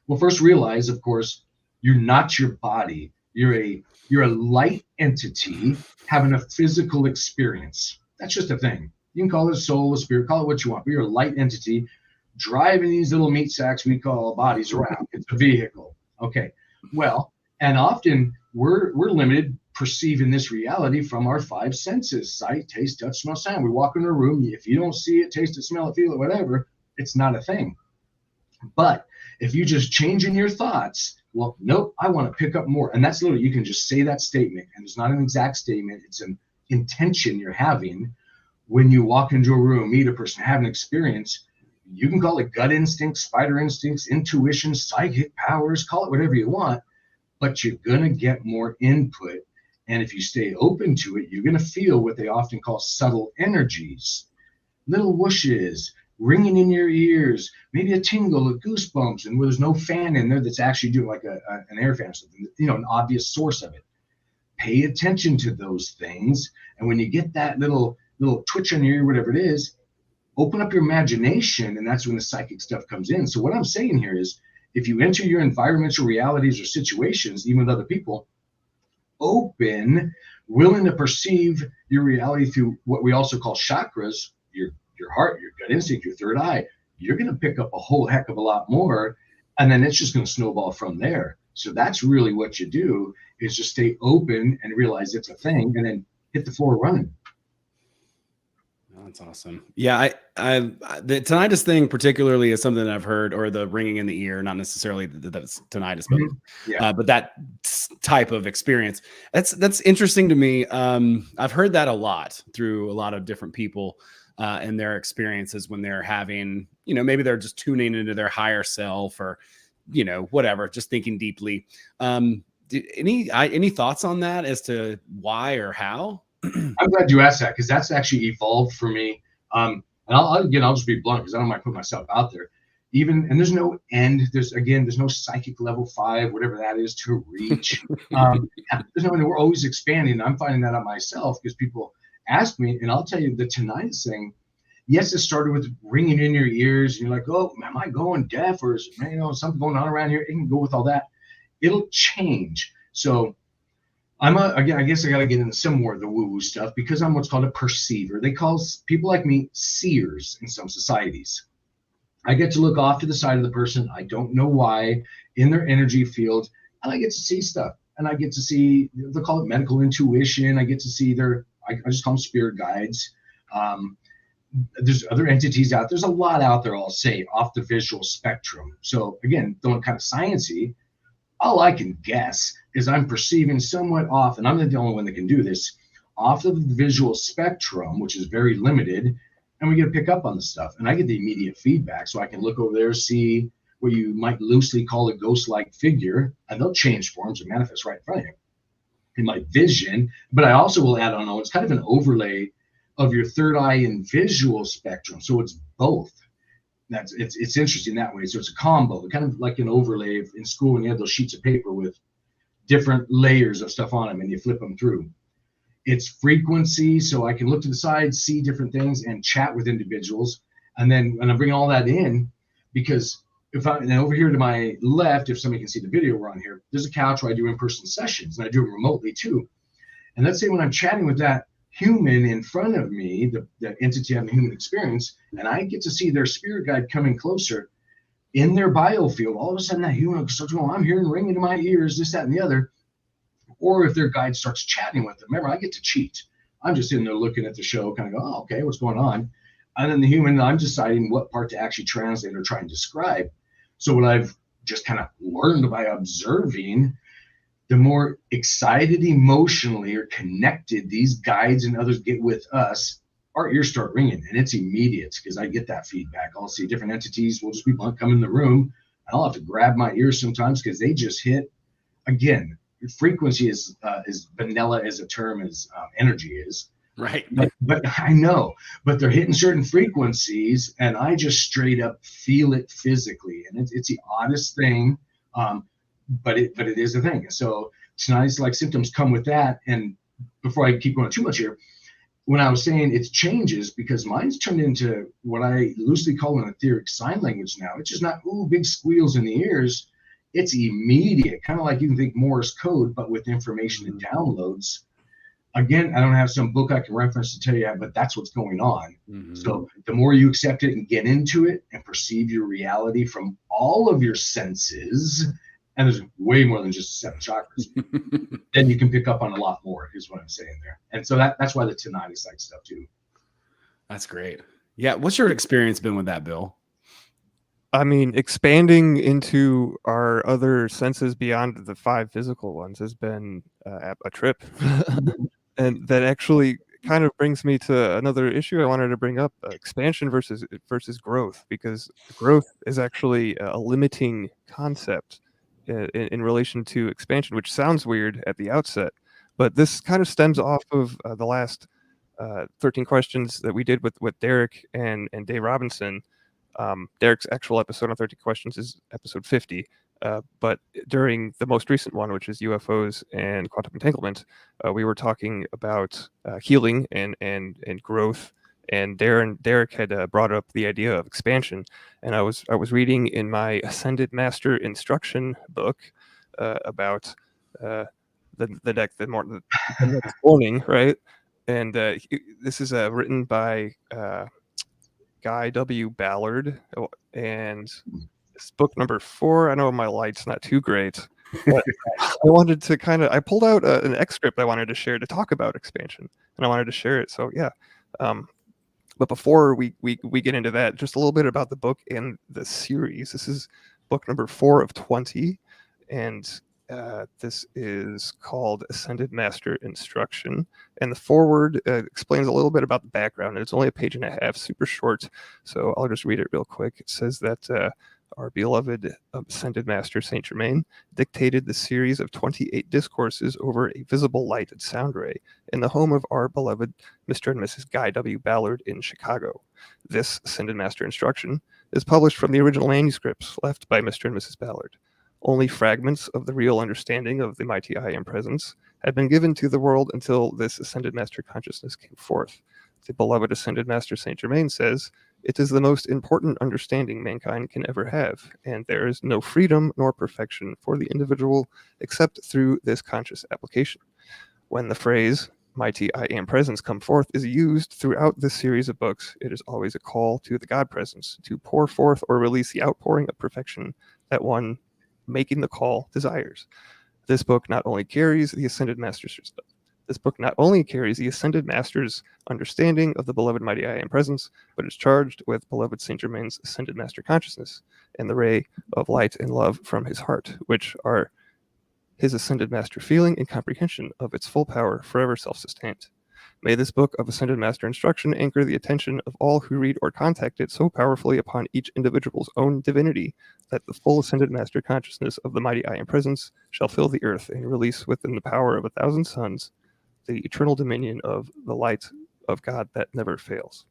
well, first realize, of course, you're not your body. You're a light entity having a physical experience. That's just a thing. You can call it a soul, a spirit, call it what you want, but you're a light entity driving these little meat sacks we call bodies around. It's a vehicle. Okay. Well, and often we're limited perceiving this reality from our five senses: sight, taste, touch, smell, sound. We walk in a room. If you don't see it, taste it, smell it, feel it, whatever, it's not a thing. But if you just change in your thoughts, well, nope, I want to pick up more. And that's literally, you can just say that statement, and it's not an exact statement. It's an intention you're having when you walk into a room, meet a person, have an experience. You can call it gut instinct, spider instincts, intuition, psychic powers, call it whatever you want, but you're going to get more input. And if you stay open to it, you're going to feel what they often call subtle energies, little whooshes, ringing in your ears, maybe a tingle, a goosebumps, and where there's no fan in there that's actually doing like an air fan or something, an obvious source of it. Pay attention to those things. And when you get that little twitch in your ear, whatever it is, open up your imagination, and that's when the psychic stuff comes in. So what I'm saying here is, if you enter your environmental realities or situations, even with other people, open, willing to perceive your reality through what we also call chakras, your heart, your gut instinct, your third eye, you're going to pick up a whole heck of a lot more, and then it's just going to snowball from there. So that's really what you do, is just stay open and realize it's a thing, and then hit the floor running. That's awesome. Yeah, the tinnitus thing particularly is something that I've heard, or the ringing in the ear, not necessarily that it's tinnitus, but but that type of experience. That's interesting to me. I've heard that a lot through a lot of different people and their experiences when they're having, maybe they're just tuning into their higher self, or whatever, just thinking deeply. Any thoughts on that as to why or how? I'm glad you asked that, because that's actually evolved for me. And I'll just be blunt, because I don't mind putting myself out there. And there's no end. There's no psychic level 5, whatever that is, to reach. We're always expanding. I'm finding that out myself, because people ask me, and I'll tell you, the tinnitus thing, yes, it started with ringing in your ears. And you're like, oh, am I going deaf, or is something going on around here? It can go with all that. It'll change. So I guess I got to get into some more of the woo-woo stuff, because I'm what's called a perceiver. They call people like me seers in some societies. I get to look off to the side of the person. I don't know why, in their energy field, and I get to see stuff. And I get to see, they call it medical intuition. I get to see I just call them spirit guides. There's other entities out. There's a lot out there, I'll say, off the visual spectrum. So again, going kind of sciencey, all I can guess is I'm perceiving somewhat off, and I'm the only one that can do this, off of the visual spectrum, which is very limited, and we get to pick up on the stuff. And I get the immediate feedback, so I can look over there, see what you might loosely call a ghost-like figure, and they'll change forms and manifest right in front of you in my vision. But I also will add on, it's kind of an overlay of your third eye and visual spectrum, so it's both. It's interesting that way. So it's a combo, kind of like an overlay in school when you had those sheets of paper with different layers of stuff on them, and you flip them through. It's frequency, so I can look to the side, see different things, and chat with individuals. And then when I bring all that in, because and over here to my left, if somebody can see the video we're on here, there's a couch where I do in-person sessions, and I do them remotely too. And let's say when I'm chatting with that human in front of me, the entity having a human experience, and I get to see their spirit guide coming closer in their biofield, all of a sudden that human starts going, I'm hearing ringing in my ears, this, that, and the other. Or if their guide starts chatting with them, remember, I get to cheat. I'm just in there looking at the show, kind of go, oh, okay, what's going on? And then the human, I'm deciding what part to actually translate or try and describe. So what I've just kind of learned by observing, the more excited emotionally or connected these guides and others get with us, our ears start ringing, and it's immediate, because I get that feedback. I'll see different entities. We'll just be come in the room, and I'll have to grab my ears sometimes, because they just hit. Again, frequency is vanilla as a term as energy is. Right. But I know, but they're hitting certain frequencies, and I just straight up feel it physically, and it's the oddest thing, but it is a thing. So tonight's like symptoms come with that. And before I keep going too much here, when I was saying it changes because mine's turned into what I loosely call an etheric sign language now. It's just not big squeals in the ears. It's immediate, kind of like you can think Morse code, but with information and downloads. Again, I don't have some book I can reference to tell you, but that's what's going on. Mm-hmm. So the more you accept it and get into it and perceive your reality from all of your senses, and there's way more than just 7 chakras, then you can pick up on a lot more, is what I'm saying there. And so that's why the tinnitus like stuff too. That's great. Yeah. What's your experience been with that, Bill? I mean, expanding into our other senses beyond the 5 physical ones has been a trip. And that actually kind of brings me to another issue I wanted to bring up: expansion versus growth, because growth is actually a limiting concept in relation to expansion, which sounds weird at the outset, but this kind of stems off of the last 13 questions that we did with Derek and Dave Robinson. Derek's actual episode on 13 questions is episode 50. But during the most recent one, which is UFOs and quantum entanglement, we were talking about healing and growth. And Derek had brought up the idea of expansion, and I was reading in my Ascended Master instruction book about the next morning, right? And this is written by Guy W. Ballard, and it's book number 4. I know my light's not too great, but I wanted to I pulled out an excerpt I wanted to share to talk about expansion, and I wanted to share it. So yeah, but before we get into that, just a little bit about the book and the series. This is book number 4 of 20, and this is called Ascended Master Instruction. And the foreword explains a little bit about the background. It's only a page and a half, super short, so I'll just read it real quick. It says that our beloved Ascended Master Saint Germain dictated the series of 28 discourses over a visible light and sound ray in the home of our beloved Mr. and Mrs. Guy W. Ballard in Chicago. This Ascended Master Instruction is published from the original manuscripts left by Mr. and Mrs. Ballard. Only fragments of the real understanding of the mighty I Am Presence had been given to the world until this Ascended Master consciousness came forth. The beloved Ascended Master Saint Germain says, "It is the most important understanding mankind can ever have, and there is no freedom nor perfection for the individual except through this conscious application." When the phrase, "Mighty I Am Presence come forth," is used throughout this series of books, it is always a call to the God Presence to pour forth or release the outpouring of perfection that one making the call desires. This book not only carries the Ascended Master's understanding of the beloved mighty I Am Presence, but is charged with beloved Saint Germain's Ascended Master consciousness and the ray of light and love from his heart, which are his Ascended Master feeling and comprehension of its full power, forever self-sustained. May this book of Ascended Master instruction anchor the attention of all who read or contact it so powerfully upon each individual's own divinity that the full Ascended Master consciousness of the mighty I Am Presence shall fill the earth and release within the power of 1,000 suns the eternal dominion of the light of God that never fails.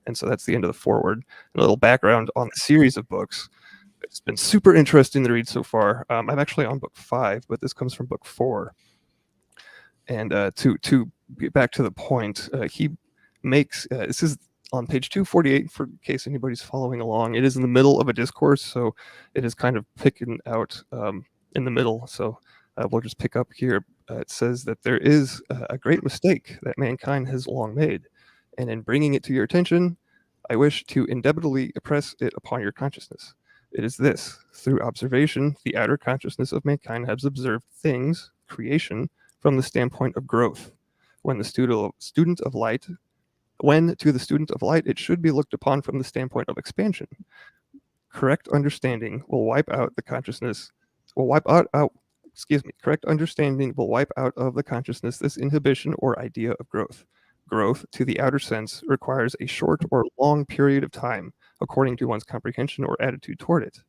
And so that's the end of the foreword. A little background on the series of books. It's been super interesting to read so far. I'm actually on book 5, but this comes from book 4. And to get back to the point, he makes this is on page 248 for in case anybody's following along. It is in the middle of a discourse, so it is kind of picking out in the middle. So we'll just pick up here. It says that there is a great mistake that mankind has long made, and in bringing it to your attention, I wish to indelibly impress it upon your consciousness. It is this: through observation, the outer consciousness of mankind has observed things, creation, from the standpoint of growth. When to the student of light, it should be looked upon from the standpoint of expansion. Correct understanding will wipe out the consciousness. Correct understanding will wipe out of the consciousness this inhibition or idea of growth. Growth, to the outer sense, requires a short or long period of time, according to one's comprehension or attitude toward it.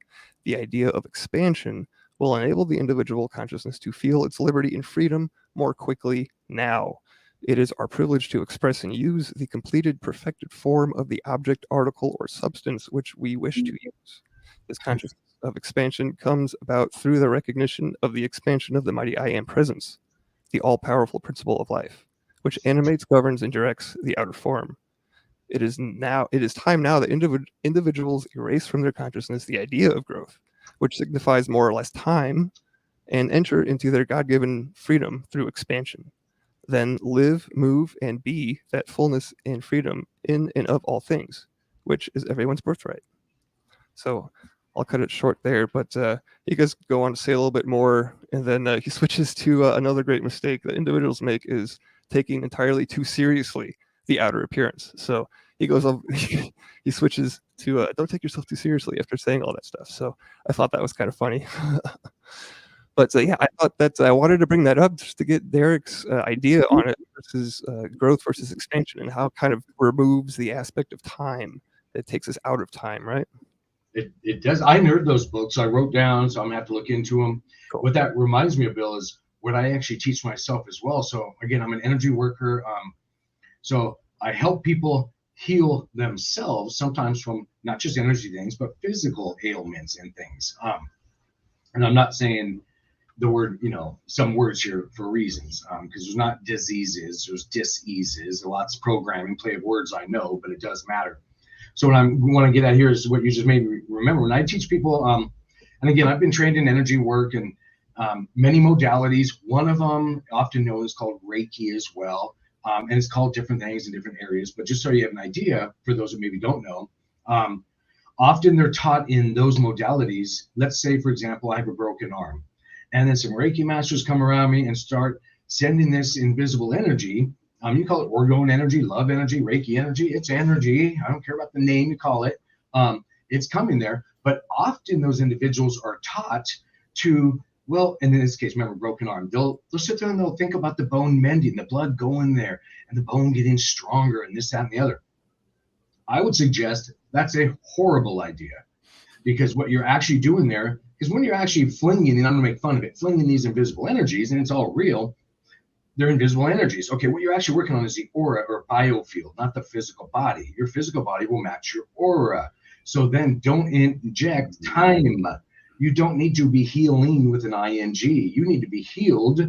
The idea of expansion will enable the individual consciousness to feel its liberty and freedom more quickly now. It is our privilege to express and use the completed, perfected form of the object, article, or substance which we wish to use. This consciousness of expansion comes about through the recognition of the expansion of the mighty I Am presence, the all-powerful principle of life, which animates, governs, and directs the outer form. It is time now that individuals erase from their consciousness the idea of growth, which signifies more or less time, and enter into their God-given freedom through expansion. Then live, move, and be that fullness and freedom in and of all things, which is everyone's birthright. So I'll cut it short there, but he guys go on to say a little bit more, and then he switches to another great mistake that individuals make is taking entirely too seriously the outer appearance. So he goes on, he switches to don't take yourself too seriously after saying all that stuff. So I thought that was kind of funny. But yeah, I thought that I wanted to bring that up just to get Derek's idea on it versus growth versus expansion, and how it kind of removes the aspect of time that takes us out of time, right? It does. I nerd those books. I wrote down, so I'm gonna have to look into them. Cool. What that reminds me of, Bill, is what I actually teach myself as well. So again, I'm an energy worker. So I help people heal themselves, sometimes from not just energy things, but physical ailments and things. And I'm not saying the word, some words here for reasons, because there's not diseases, there's diseases. Lots of programming, play of words, I know, but it does matter. So what I want to get at here is what you just made me remember. When I teach people, and again, I've been trained in energy work and many modalities. One of them, often known, is called Reiki as well. And it's called different things in different areas. But just so you have an idea, for those who maybe don't know, often they're taught in those modalities. Let's say, for example, I have a broken arm. And then some Reiki masters come around me and start sending this invisible energy. You call it orgone energy, love energy, Reiki energy. It's energy. I don't care about the name you call it. It's coming there. But often those individuals are taught to, well, and in this case, remember, broken arm. They'll sit there and they'll think about the bone mending, the blood going there, and the bone getting stronger, and this, that, and the other. I would suggest that's a horrible idea, because what you're actually doing there is when you're actually flinging, and I'm going to make fun of it, flinging these invisible energies, and it's all real, they're invisible energies. Okay, what you're actually working on is the aura or biofield, not the physical body. Your physical body will match your aura. So then don't inject time. You don't need to be healing with an ing. You need to be healed,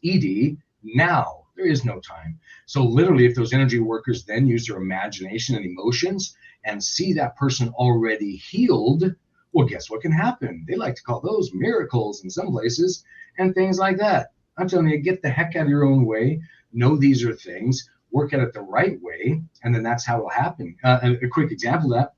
ed, now. There is no time. So literally, if those energy workers then use their imagination and emotions and see that person already healed, well, guess what can happen? They like to call those miracles in some places and things like that. I'm telling you, get the heck out of your own way. Know these are things. Work at it the right way, and then that's how it will happen. A quick example of that,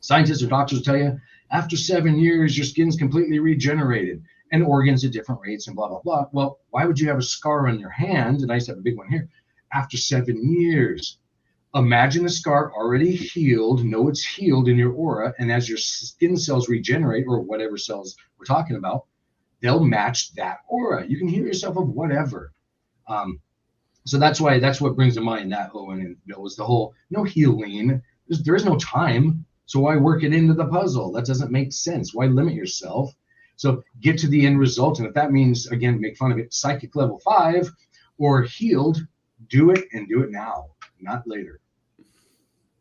scientists or doctors will tell you, after 7 years, your skin's completely regenerated and organs at different rates and blah, blah, blah. Well, why would you have a scar on your hand? And I used to have a big one here. After 7 years, imagine the scar already healed, know it's healed in your aura, and as your skin cells regenerate, or whatever cells we're talking about, they'll match that aura. You can heal yourself of whatever. So that's what brings to mind that, Owen and Bill, was the whole no healing. There is no time. So why work it into the puzzle? That doesn't make sense. Why limit yourself? So get to the end result. And if that means, again, make fun of it, psychic level 5 or healed, do it, and do it now, not later.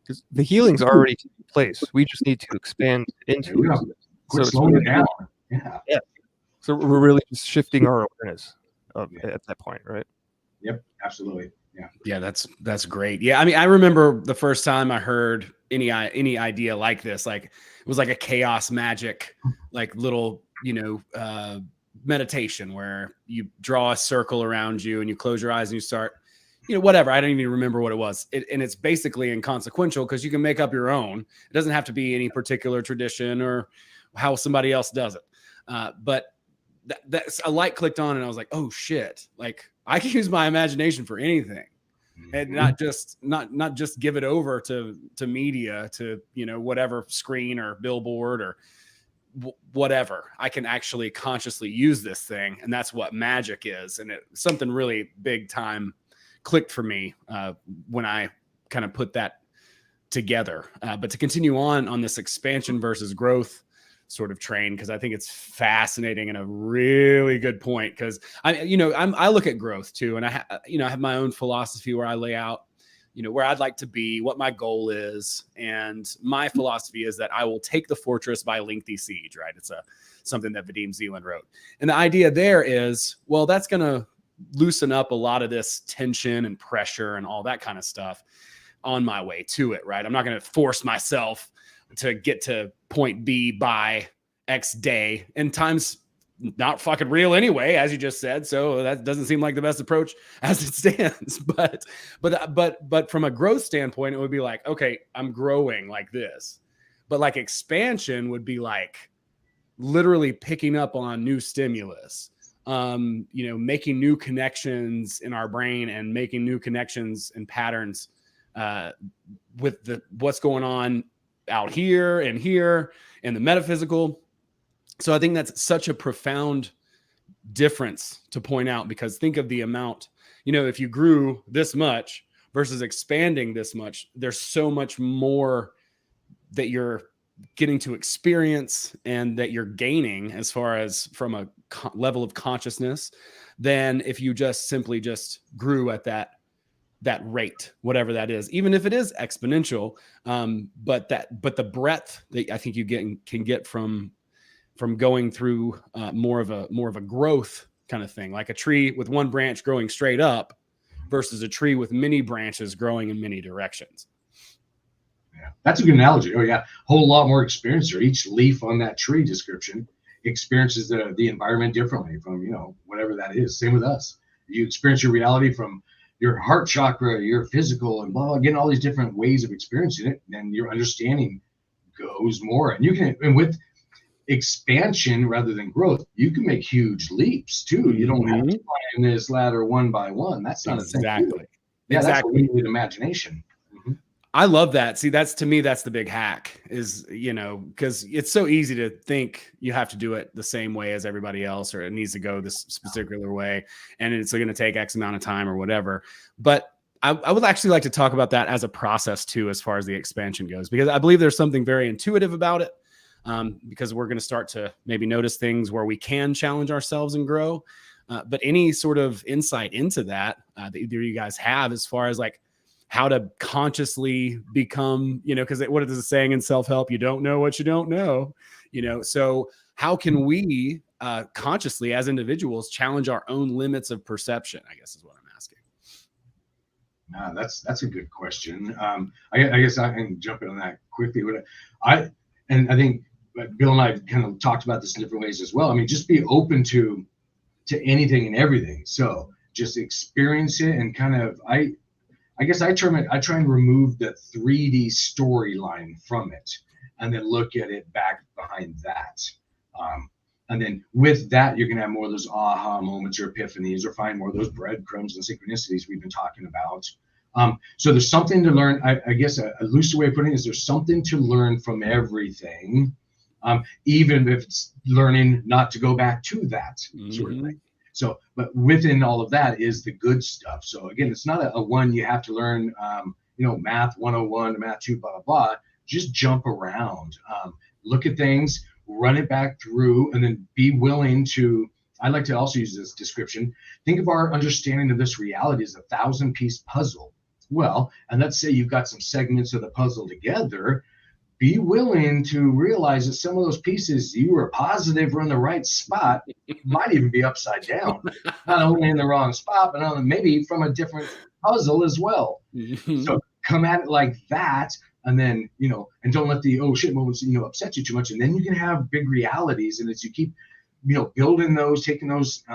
Because the healing's already taking place. We just need to expand into it. Quit slowing it down. Yeah. So we're really just shifting our awareness at that point, right? Yep, absolutely. Yeah, that's great. Yeah, I mean, I remember the first time I heard any idea like this, like it was like a chaos magic, like little, meditation where you draw a circle around you and you close your eyes and you start, whatever. I don't even remember what it was. And it's basically inconsequential because you can make up your own. It doesn't have to be any particular tradition or how somebody else does it. But that's a light clicked on and I was like, oh shit, like I can use my imagination for anything and not just give it over to media, to, whatever screen or billboard or whatever. I can actually consciously use this thing. And that's what magic is. And something really big time clicked for me when I kind of put that together. But to continue on this expansion versus growth sort of train, because I think it's fascinating and a really good point. Because I look at growth too, and I have my own philosophy where I lay out, where I'd like to be, what my goal is, and my philosophy is that I will take the fortress by lengthy siege. Right? It's something that Vadim Zeland wrote, and the idea there is, well, that's going to loosen up a lot of this tension and pressure and all that kind of stuff on my way to it. Right? I'm not going to force myself to get to point B by X day, and time's not fucking real anyway, as you just said. So that doesn't seem like the best approach as it stands. But from a growth standpoint, it would be like, okay, I'm growing like this. But like expansion would be like literally picking up on new stimulus, making new connections in our brain and making new connections and patterns with what's going on out here and the metaphysical. So I think that's such a profound difference to point out, because think of the amount, if you grew this much versus expanding this much, there's so much more that you're getting to experience and that you're gaining as far as from a level of consciousness than if you just simply grew at that rate, whatever that is, even if it is exponential. But the breadth that I think you can get from going through more of a growth kind of thing, like a tree with one branch growing straight up versus a tree with many branches growing in many directions. Yeah, that's a good analogy. Oh yeah, whole lot more experience there. Each leaf on that tree description experiences the environment differently from whatever that is. Same with us. You experience your reality from your heart chakra, your physical, and blah, blah, getting all these different ways of experiencing it, and your understanding goes more. And with expansion rather than growth, you can make huge leaps too. You don't have to climb this ladder one by one. That's not a thing. Exactly. Yeah, exactly. That's what we need, imagination. I love that. See, to me, that's the big hack is, because it's so easy to think you have to do it the same way as everybody else, or it needs to go this particular way, and it's going to take X amount of time or whatever. But I would actually like to talk about that as a process too, as far as the expansion goes, because I believe there's something very intuitive about it, because we're going to start to maybe notice things where we can challenge ourselves and grow. But any sort of insight into that either you guys have, as far as like how to consciously become, because what is the saying in self-help? You don't know what you don't know, so how can we consciously as individuals challenge our own limits of perception, I guess is what I'm asking. That's a good question. I guess I can jump in on that quickly. I think Bill and I kind of talked about this in different ways as well. I mean, just be open to anything and everything. So just experience it, and kind of, I guess I try and remove the 3D storyline from it, and then look at it back behind that. And then with that, you're going to have more of those aha moments or epiphanies, or find more of those breadcrumbs and synchronicities we've been talking about. So there's something to learn. I guess a looser way of putting it is there's something to learn from everything, even if it's learning not to go back to that sort of thing. So, but within all of that is the good stuff. So again, it's not a one you have to learn, math 101 to math 2, blah, blah, blah. Just jump around, look at things, run it back through, and then be willing to, I like to also use this description. Think of our understanding of this reality as a 1,000-piece puzzle. Well, and let's say you've got some segments of the puzzle together. Be willing to realize that some of those pieces you were positive were in the right spot, might even be upside down, not only in the wrong spot, but maybe from a different puzzle as well. So come at it like that, and then, and don't let the oh shit moments, upset you too much. And then you can have big realities. And as you keep, building those, taking those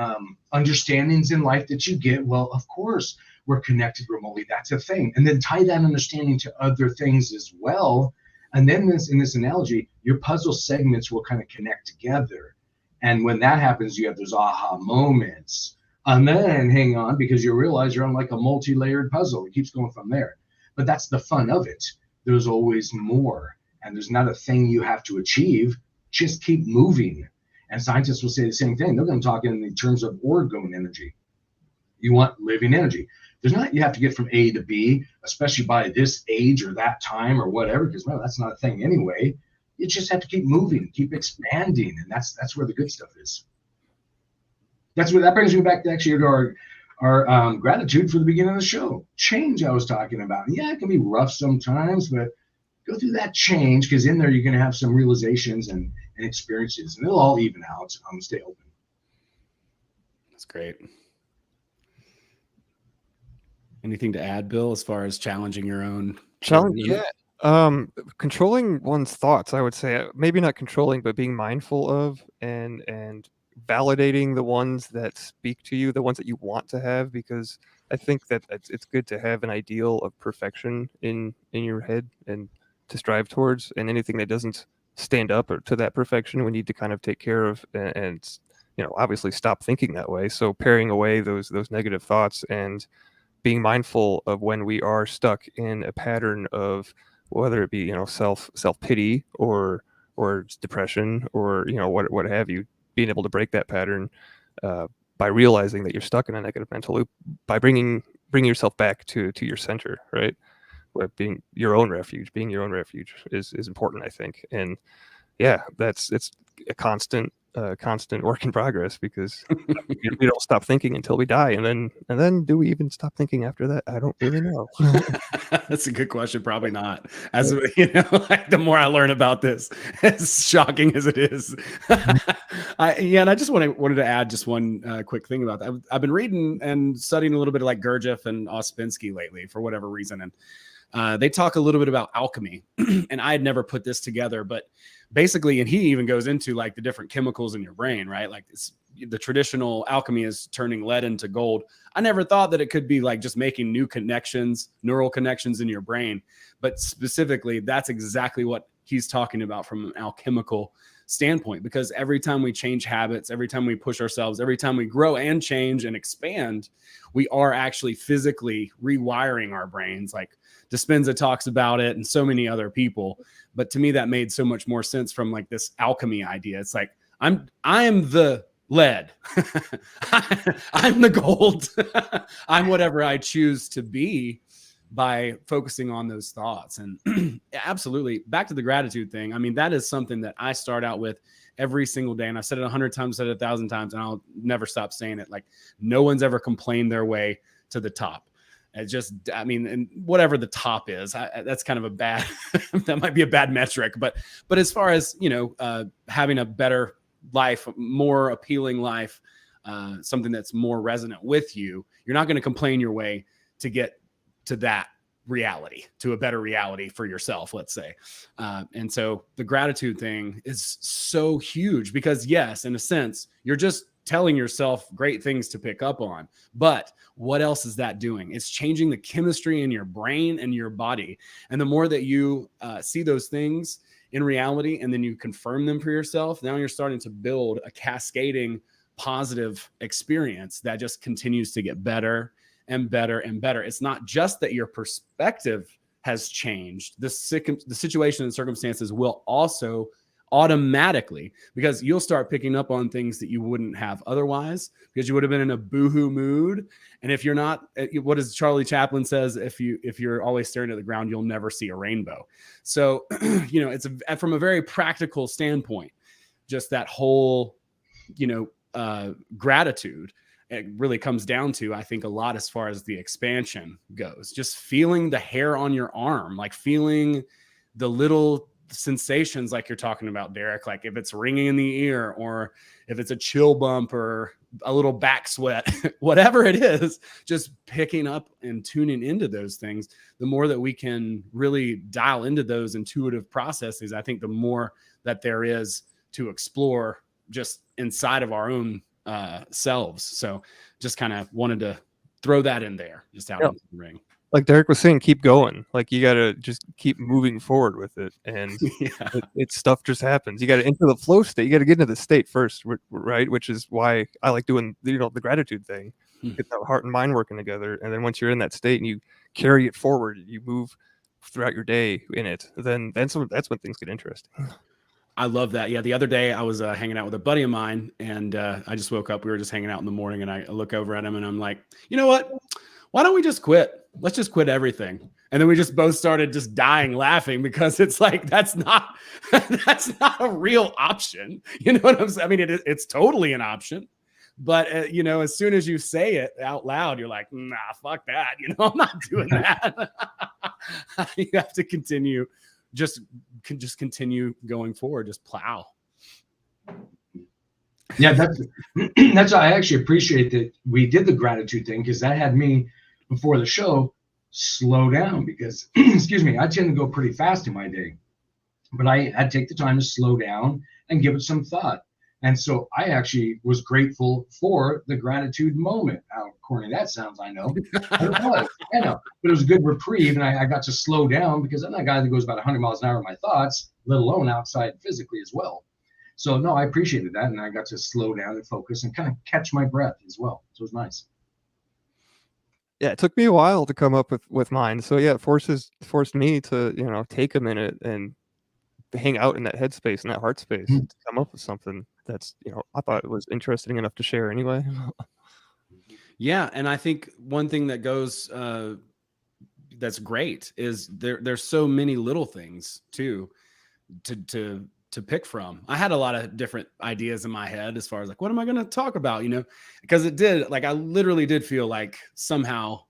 understandings in life that you get, well, of course, we're connected remotely. That's a thing. And then tie that understanding to other things as well. And then in this analogy, your puzzle segments will kind of connect together. And when that happens, you have those aha moments. And then hang on, because you realize you're on like a multi-layered puzzle. It keeps going from there. But that's the fun of it. There's always more. And there's not a thing you have to achieve. Just keep moving. And scientists will say the same thing. They're going to talk in terms of orgone energy. You want living energy. There's not, you have to get from A to B, especially by this age or that time or whatever, because no, that's not a thing anyway. You just have to keep moving, keep expanding, and that's where the good stuff is. That brings me back to actually to our gratitude for the beginning of the show. Change I was talking about. Yeah, it can be rough sometimes, but go through that change, because in there you're going to have some realizations and experiences, and it'll all even out. Stay open. That's great. Anything to add, Bill, as far as challenging your own challenge? Yeah. Controlling one's thoughts, I would say, maybe not controlling, but being mindful of and validating the ones that speak to you, the ones that you want to have, because I think that it's good to have an ideal of perfection in your head and to strive towards, and anything that doesn't stand up to that perfection, we need to kind of take care of and obviously stop thinking that way. So paring away those negative thoughts and being mindful of when we are stuck in a pattern of, whether it be self pity or depression or what have you, being able to break that pattern by realizing that you're stuck in a negative mental loop, by bringing yourself back to your center, right? Where being your own refuge is important, I think. And yeah, it's a constant work in progress, because we don't stop thinking until we die, and then do we even stop thinking after that? I don't really know. That's a good question. Probably not. As like the more I learn about this, as shocking as it is. And I just wanted to add just one quick thing about that. I've been reading and studying a little bit of like Gurdjieff and Ospensky lately for whatever reason, and they talk a little bit about alchemy. And I had never put this together, but basically, and he even goes into like the different chemicals in your brain, right? Like the traditional alchemy is turning lead into gold. I never thought that it could be like just making new connections, neural connections in your brain. But specifically, that's exactly what he's talking about from an alchemical standpoint, because every time we change habits, every time we push ourselves, every time we grow and change and expand, we are actually physically rewiring our brains. Like Dispenza talks about it and so many other people. But to me, that made so much more sense from like this alchemy idea. It's like, I am the lead. I'm the gold. I'm whatever I choose to be by focusing on those thoughts. And absolutely, back to the gratitude thing. I mean, that is something that I start out with every single day. And I've said it 100 times, said it 1,000 times, and I'll never stop saying it. Like, no one's ever complained their way to the top. It's just, I mean, and whatever the top is, that's kind of a bad, that might be a bad metric. But as far as, having a better life, more appealing life, something that's more resonant with you, you're not going to complain your way to get to that reality, to a better reality for yourself, let's say. And so the gratitude thing is so huge, because yes, in a sense, you're just telling yourself great things to pick up on. But what else is that doing? It's changing the chemistry in your brain and your body. And the more that you see those things in reality, and then you confirm them for yourself, now you're starting to build a cascading positive experience that just continues to get better and better and better. It's not just that your perspective has changed. The situation and circumstances will also automatically, because you'll start picking up on things that you wouldn't have otherwise, because you would have been in a boohoo mood. And if you're not, what does Charlie Chaplin says, if you're always staring at the ground, you'll never see a rainbow. So, it's from a very practical standpoint, just that whole, gratitude, it really comes down to, I think, a lot as far as the expansion goes, just feeling the hair on your arm, like feeling the little sensations like you're talking about, Derek, like if it's ringing in the ear, or if it's a chill bump or a little back sweat, whatever it is, just picking up and tuning into those things. The more that we can really dial into those intuitive processes, I think the more that there is to explore just inside of our own selves. So just kind of wanted to throw that in there, just out into the ring. Like Derek was saying, keep going. Like, you got to just keep moving forward with it. And it's stuff just happens. You got to enter the flow state. You got to get into the state first, right? Which is why I like doing, the gratitude thing. Get that heart and mind working together. And then once you're in that state and you carry it forward, you move throughout your day in it, then that's when things get interesting. I love that. Yeah. The other day I was hanging out with a buddy of mine, and I just woke up. We were just hanging out in the morning, and I look over at him and I'm like, you know what? why don't we just quit? Let's just quit everything. And then we just both started just dying laughing, because it's like, that's not a real option. You know what I'm saying? I mean, it's totally an option. But, you know, as soon as you say it out loud, you're like, nah, fuck that. You know, I'm not doing that. You have to continue, just continue going forward, just plow. Yeah, that's I actually appreciate that we did the gratitude thing, because that had me, before the show, slow down, because excuse me, I tend to go pretty fast in my day, but I had to take the time to slow down and give it some thought. And so I actually was grateful for the gratitude moment. How corny that sounds, I know. But it was, I know, but it was a good reprieve, and I got to slow down, because I'm that guy that goes about 100 miles an hour in my thoughts, let alone outside physically as well. So no, I appreciated that, and I got to slow down and focus and kind of catch my breath as well. So it was nice. Yeah, it took me a while to come up with mine. So yeah, it forced me to, you know, take a minute and hang out in that headspace and that heart space to come up with something that's, you know, I thought it was interesting enough to share anyway. Yeah, and I think one thing that goes that's great is there's so many little things too to pick from. I had a lot of different ideas in my head as far as like, what am I going to talk about? You know, because I literally did feel like somehow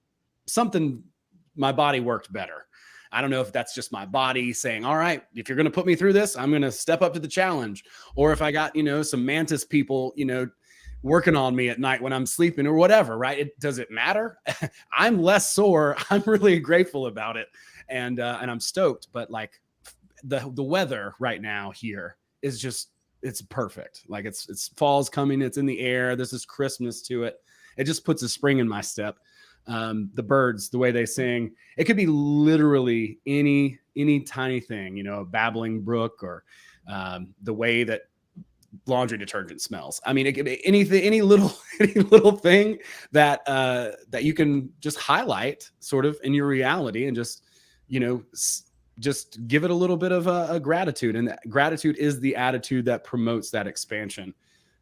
my body worked better. I don't know if that's just my body saying, all right, if you're going to put me through this, I'm going to step up to the challenge. Or if I got, you know, some mantis people, you know, working on me at night when I'm sleeping or whatever, right? Does it matter? I'm less sore. I'm really grateful about it. And I'm stoked, but like the weather right now here is just, it's perfect. Like it's fall's coming. It's in the air. There's this crispness to it. It just puts a spring in my step. The birds, the way they sing, it could be literally any tiny thing, you know, a babbling brook, or the way that laundry detergent smells. I mean, it could be anything, any little thing that that you can just highlight sort of in your reality, and just, you know, just give it a little bit of a gratitude. And gratitude is the attitude that promotes that expansion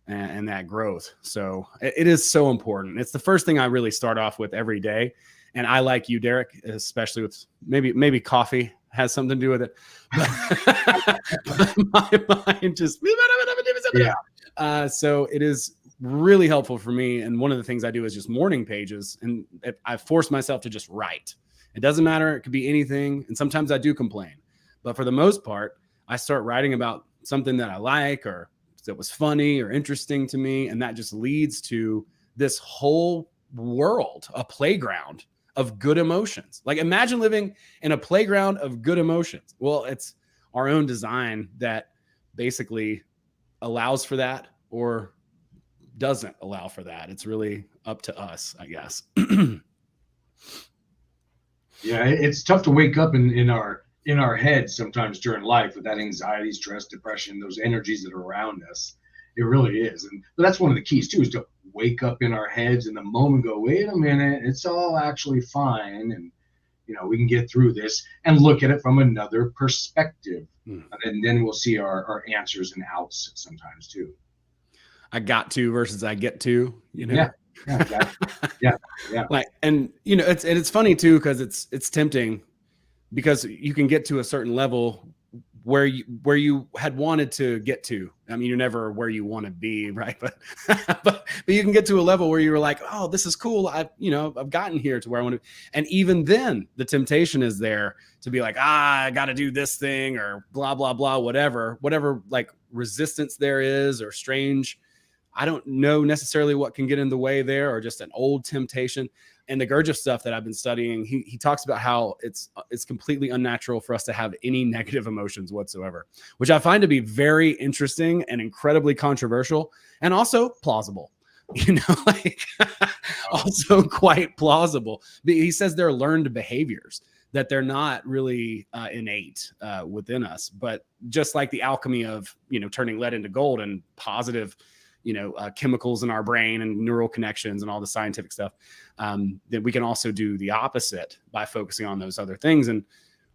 and that growth. So it is so important. It's the first thing I really start off with every day. And I, like you, Derek, especially with maybe coffee has something to do with it. But my mind just, yeah. So it is really helpful for me. And one of the things I do is just morning pages, and I force myself to just write. It doesn't matter. It could be anything. And sometimes I do complain, but for the most part, I start writing about something that I like, or that was funny or interesting to me. And that just leads to this whole world, a playground of good emotions. Like, imagine living in a playground of good emotions. Well, it's our own design that basically allows for that or doesn't allow for that. It's really up to us, I guess. Yeah, it's tough to wake up in our heads sometimes during life with that anxiety, stress, depression, those energies that are around us. It really is. But that's one of the keys too, is to wake up in our heads in the moment, go, wait a minute, it's all actually fine. And, you know, we can get through this and look at it from another perspective. And then we'll see our answers and outs sometimes too. I got to versus I get to, you know? Yeah. Yeah, exactly. Yeah. Like, and you know, it's funny too, because it's tempting, because you can get to a certain level where you had wanted to get to. I mean, you're never where you want to be, right? But you can get to a level where you were like, oh, this is cool. I've gotten here to where I want to. And even then, the temptation is there to be like, I got to do this thing, or blah blah blah, whatever like resistance there is, or strange. I don't know necessarily what can get in the way there, or just an old temptation. And the Gurdjieff stuff that I've been studying, he talks about how it's completely unnatural for us to have any negative emotions whatsoever, which I find to be very interesting and incredibly controversial, and also plausible. You know, like also quite plausible. He says they're learned behaviors, that they're not really innate within us, but just like the alchemy of, you know, turning lead into gold and positive, you know, chemicals in our brain and neural connections and all the scientific stuff, that we can also do the opposite by focusing on those other things. And,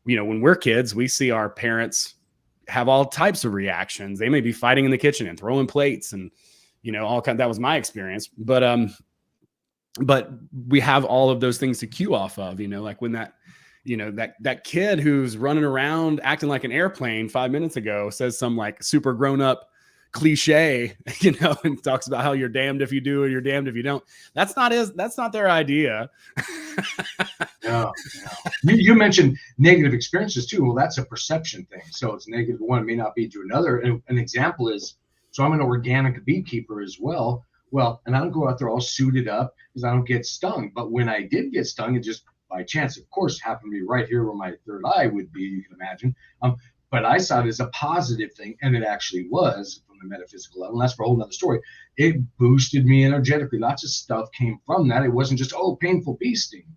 you know, when we're kids, we see our parents have all types of reactions. They may be fighting in the kitchen and throwing plates and, you know, all kind. That was my experience. But but we have all of those things to cue off of, like when that kid who's running around acting like an airplane 5 minutes ago says some like super grown up cliche, and talks about how you're damned if you do or you're damned if you don't. That's not their idea. No. You mentioned negative experiences too. Well, that's a perception thing. So it's negative to one, may not be to another. And an example is, so I'm an organic beekeeper as well. Well, and I don't go out there all suited up because I don't get stung. But when I did get stung, it just by chance, of course, happened to be right here where my third eye would be, you can imagine. But I saw it as a positive thing, and it actually was from the metaphysical level. And that's for a whole nother story. It boosted me energetically. Lots of stuff came from that. It wasn't just, painful bee sting.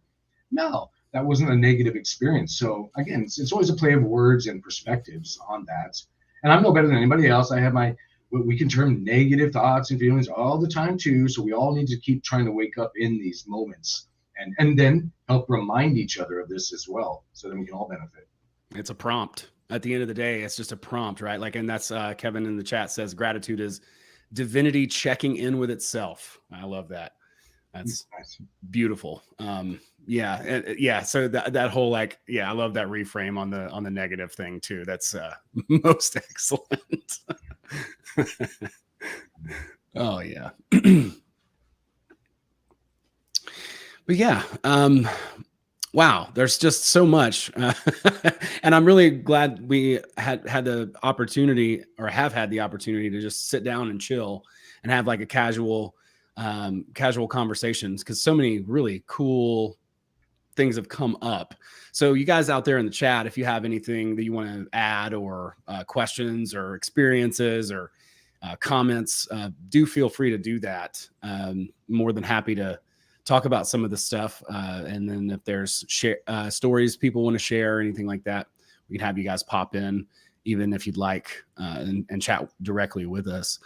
No, that wasn't a negative experience. So again, it's always a play of words and perspectives on that. And I'm no better than anybody else. I have what we can term negative thoughts and feelings all the time too. So we all need to keep trying to wake up in these moments and then help remind each other of this as well. So then we can all benefit. It's a prompt. At the end of the day, it's just a prompt, right? Like, and that's Kevin in the chat says gratitude is divinity checking in with itself. I love that. That's nice. Beautiful. Yeah. So that whole I love that reframe on the negative thing too. That's most excellent. Oh yeah. But yeah, wow, there's just so much. And I'm really glad we had the opportunity, or have had the opportunity, to just sit down and chill and have like a casual conversations, because so many really cool things have come up. So you guys out there in the chat, if you have anything that you want to add, or questions or experiences or comments, do feel free to do that. More than happy to talk about some of the stuff. And then if there's stories people want to share or anything like that, we can have you guys pop in, even if you'd like, and chat directly with us.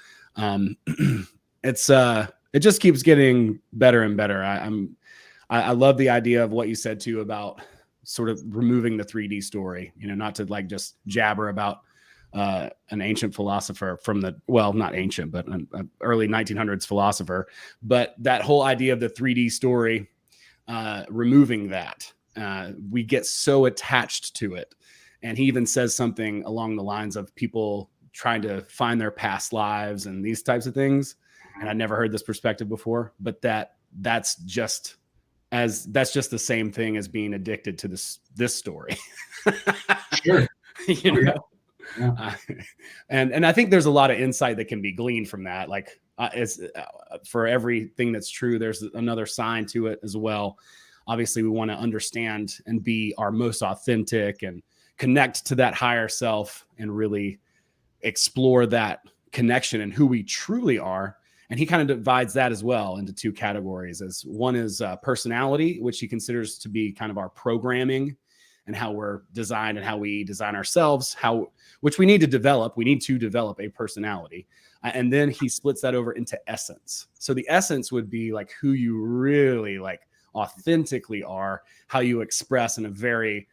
It just keeps getting better and better. I love the idea of what you said too about sort of removing the 3D story, not to like just jabber about an ancient philosopher from not ancient, but an early 1900s philosopher, but that whole idea of the 3D story, removing that, we get so attached to it. And he even says something along the lines of people trying to find their past lives and these types of things. And I'd never heard this perspective before, but that's just the same thing as being addicted to this story. Sure. Yeah. And I think there's a lot of insight that can be gleaned from that. Like, for everything that's true, there's another sign to it as well. Obviously, we want to understand and be our most authentic and connect to that higher self and really explore that connection and who we truly are. And he kind of divides that as well into two categories. As one is personality, which he considers to be kind of our programming and how we're designed and how we design ourselves, which we need to develop. We need to develop a personality. And then he splits that over into essence. So the essence would be like who you really like authentically are, how you express in a very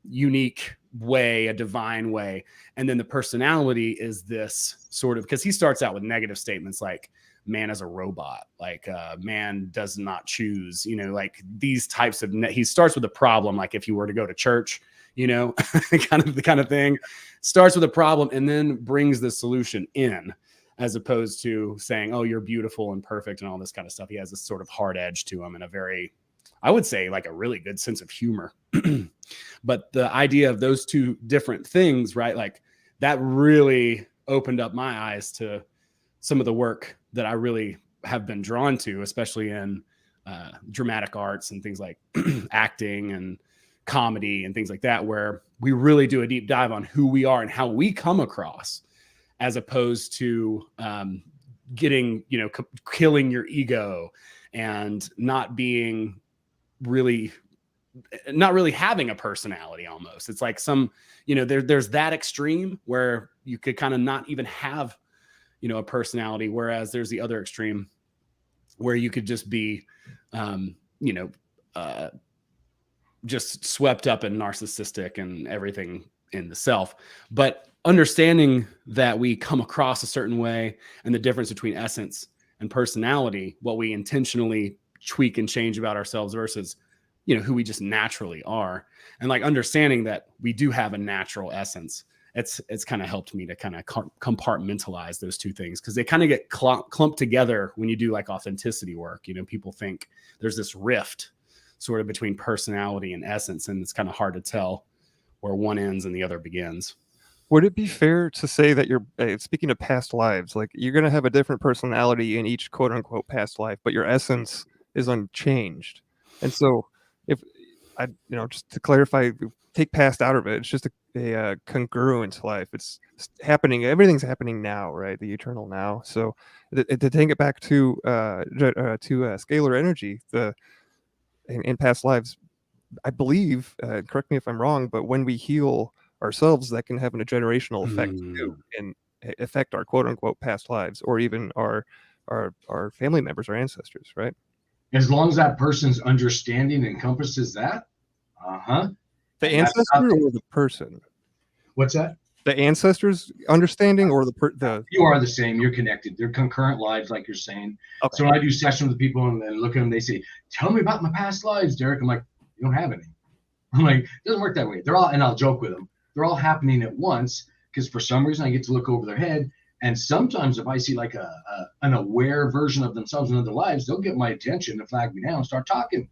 unique way, a divine way. And then the personality is this sort of, because he starts out with negative statements like man is a robot, like man does not choose, like these types of, he starts with a problem. Like if you were to go to church, the kind of thing, starts with a problem and then brings the solution in, as opposed to saying, oh, you're beautiful and perfect and all this kind of stuff. He has this sort of hard edge to him and a very, I would say, like a really good sense of humor. But the idea of those two different things, right? Like that really opened up my eyes to some of the work that I really have been drawn to, especially in dramatic arts and things like acting and comedy and things like that, where we really do a deep dive on who we are and how we come across, as opposed to getting, killing your ego and not really having a personality almost. It's like some, there's that extreme where you could kind of not even have, a personality. Whereas there's the other extreme where you could just be, just swept up and narcissistic and everything in the self. But understanding that we come across a certain way and the difference between essence and personality, what we intentionally tweak and change about ourselves versus, who we just naturally are. And like understanding that we do have a natural essence. It's kind of helped me to kind of compartmentalize those two things, because they kind of get clumped together when you do like authenticity work. People think there's this rift sort of between personality and essence, and it's kind of hard to tell where one ends and the other begins. Would it be fair to say that you're speaking of past lives, like you're going to have a different personality in each quote unquote past life, but your essence is unchanged? And so if I, just to clarify, take past out of it, it's just a congruent life. It's happening. Everything's happening now, right? The eternal now. So to take it back to scalar energy, in past lives, I believe, correct me if I'm wrong, but when we heal ourselves, that can have a generational effect too, and affect our quote unquote past lives, or even our family members or ancestors, right? As long as that person's understanding encompasses that. The ancestor or the person? What's that? The ancestors' understanding or the You are the same. You're connected. They're concurrent lives, like you're saying. Okay. So when I do sessions with people and look at them, they say, "Tell me about my past lives, Derek." I'm like, "You don't have any." I'm like, "It doesn't work that way." They're all, and I'll joke with them, they're all happening at once, because for some reason I get to look over their head. And sometimes if I see like an aware version of themselves in other lives, they'll get my attention to flag me down and start talking.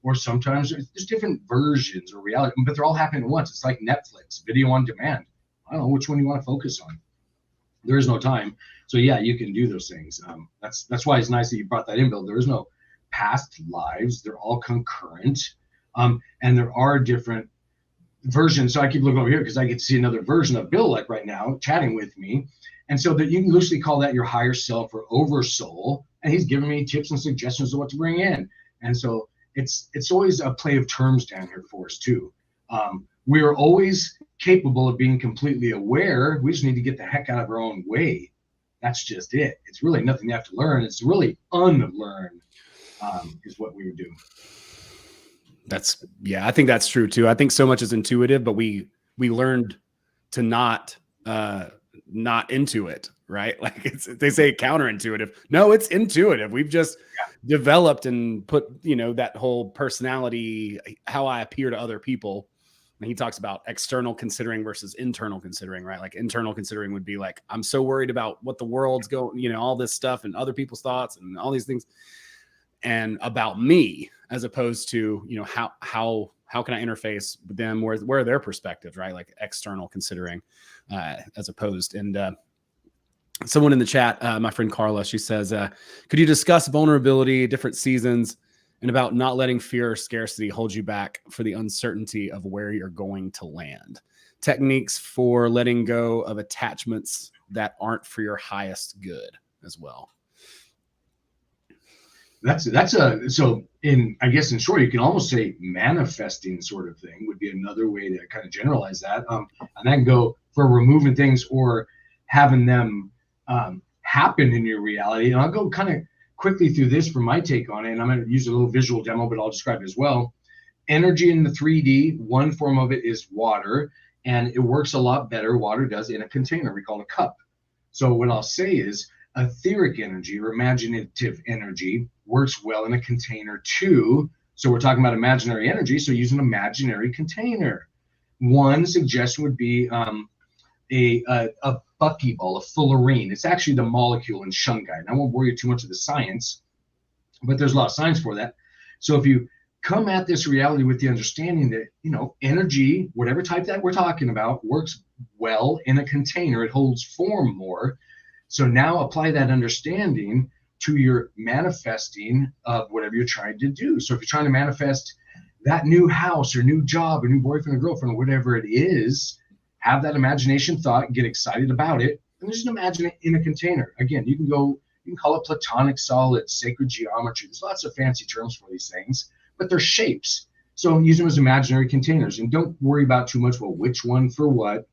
Or sometimes there's different versions of reality, but they're all happening at once. It's like Netflix, video on demand. I don't know which one you want to focus on. There is no time. So yeah, you can do those things. That's why it's nice that you brought that in, Bill. There is no past lives. They're all concurrent. And there are different versions. So I keep looking over here because I get to see another version of Bill, like right now, chatting with me. And so that you can loosely call that your higher self or oversoul. And he's giving me tips and suggestions of what to bring in. And so it's always a play of terms down here for us too. We are always capable of being completely aware. We just need to get the heck out of our own way. That's just it. It's really nothing you have to learn. It's really unlearn is what we would do. I think that's true too. I think so much is intuitive, but we learned to not into it, right? Like they say counterintuitive. No, it's intuitive. We've just developed and put, that whole personality, how I appear to other people. And he talks about external considering versus internal considering, right? Like internal considering would be like, I'm so worried about what the world's going, all this stuff and other people's thoughts and all these things, and about me, as opposed to, how can I interface with them? Where are their perspectives, right? Like external considering, as opposed. And someone in the chat, my friend Carla, she says, could you discuss vulnerability, different seasons, and about not letting fear or scarcity hold you back for the uncertainty of where you're going to land? Techniques for letting go of attachments that aren't for your highest good as well. So I guess in short, you can almost say manifesting sort of thing would be another way to kind of generalize that. And I can go for removing things or having them happen in your reality. And I'll go kind of quickly through this for my take on it. And I'm going to use a little visual demo, but I'll describe it as well. Energy in the 3D, one form of it is water, and it works a lot better. Water does in a container we call a cup. So what I'll say is etheric energy or imaginative energy works well in a container too. So we're talking about imaginary energy. So use an imaginary container. One suggestion would be a buckyball, a fullerene. It's actually the molecule in shungite. And I won't bore you too much of the science, but there's a lot of science for that. So if you come at this reality with the understanding that, energy, whatever type that we're talking about, works well in a container, it holds form more. So now apply that understanding to your manifesting of whatever you're trying to do. So if you're trying to manifest that new house or new job or new boyfriend or girlfriend or whatever it is, have that imagination thought, get excited about it, and just imagine it in a container. Again, you can call it platonic solids, sacred geometry. There's lots of fancy terms for these things, but they're shapes. So use them as imaginary containers, and don't worry about too much, well, which one for what.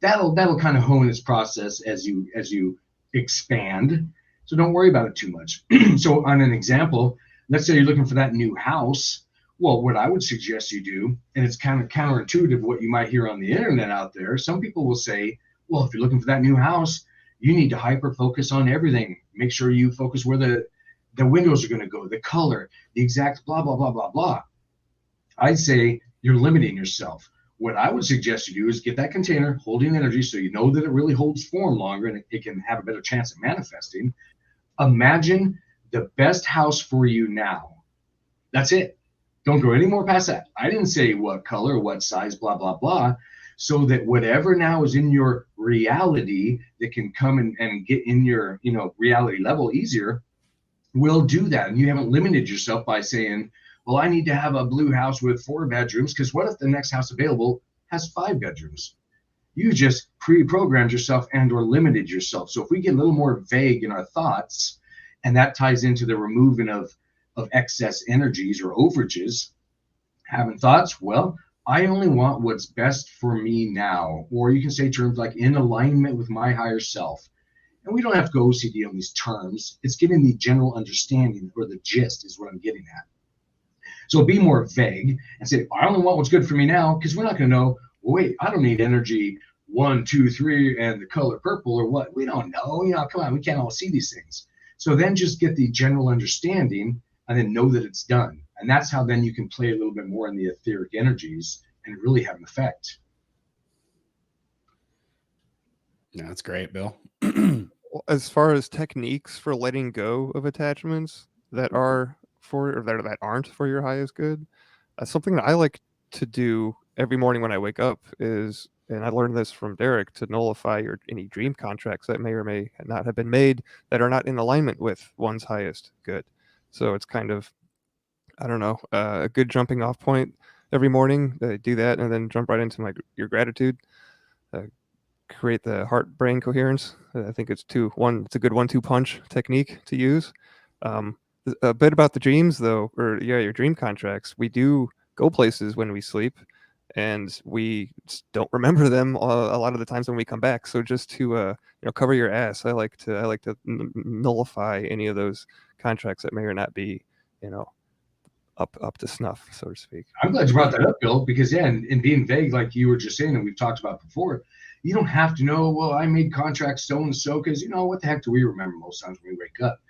That'll kind of hone its process as you expand. So don't worry about it too much. So on an example, let's say you're looking for that new house. Well, what I would suggest you do, and it's kind of counterintuitive what you might hear on the internet out there, some people will say, well, if you're looking for that new house, you need to hyper focus on everything. Make sure you focus where the windows are going to go, the color, the exact blah, blah, blah, blah, blah. I'd say you're limiting yourself. What I would suggest you do is get that container holding energy so you know that it really holds form longer and it can have a better chance of manifesting. Imagine the best house for you now. That's it. Don't go any more past that. I didn't say what color, what size, blah, blah, blah. So that whatever now is in your reality that can come and get in your, reality level easier, will do that. And you haven't limited yourself by saying, well, I need to have a blue house with 4 bedrooms, because what if the next house available has 5 bedrooms? You just pre-programmed yourself and or limited yourself. So if we get a little more vague in our thoughts, and that ties into the removing of excess energies or overages, having thoughts, well, I only want what's best for me now. Or you can say terms like in alignment with my higher self. And we don't have to go OCD on these terms. It's getting the general understanding, or the gist is what I'm getting at. So be more vague and say, I only want what's good for me now, because we're not going to know, well, wait, I don't need energy 1, 2, 3 and the color purple or what. We don't know. Come on, we can't all see these things. So then just get the general understanding and then know that it's done. And that's how then you can play a little bit more in the etheric energies and really have an effect. Yeah, that's great, Bill. As far as techniques for letting go of attachments that are that aren't for your highest good, something that I like to do every morning when I wake up is, and I learned this from Derek, to nullify any dream contracts that may or may not have been made that are not in alignment with one's highest good. So it's kind of, I don't know, a good jumping off point every morning. Do that and then jump right into your gratitude. Create the heart-brain coherence. I think it's a good 1-2 punch technique to use. A bit about the dreams, though, or your dream contracts. We do go places when we sleep, and we don't remember them a lot of the times when we come back. So just to cover your ass, I like to nullify any of those contracts that may or not be up to snuff, so to speak. I'm glad you brought that up, Bill, because in being vague, like you were just saying, and we've talked about before, you don't have to know, well, I made contracts so and so, because what the heck do we remember most times when we wake up?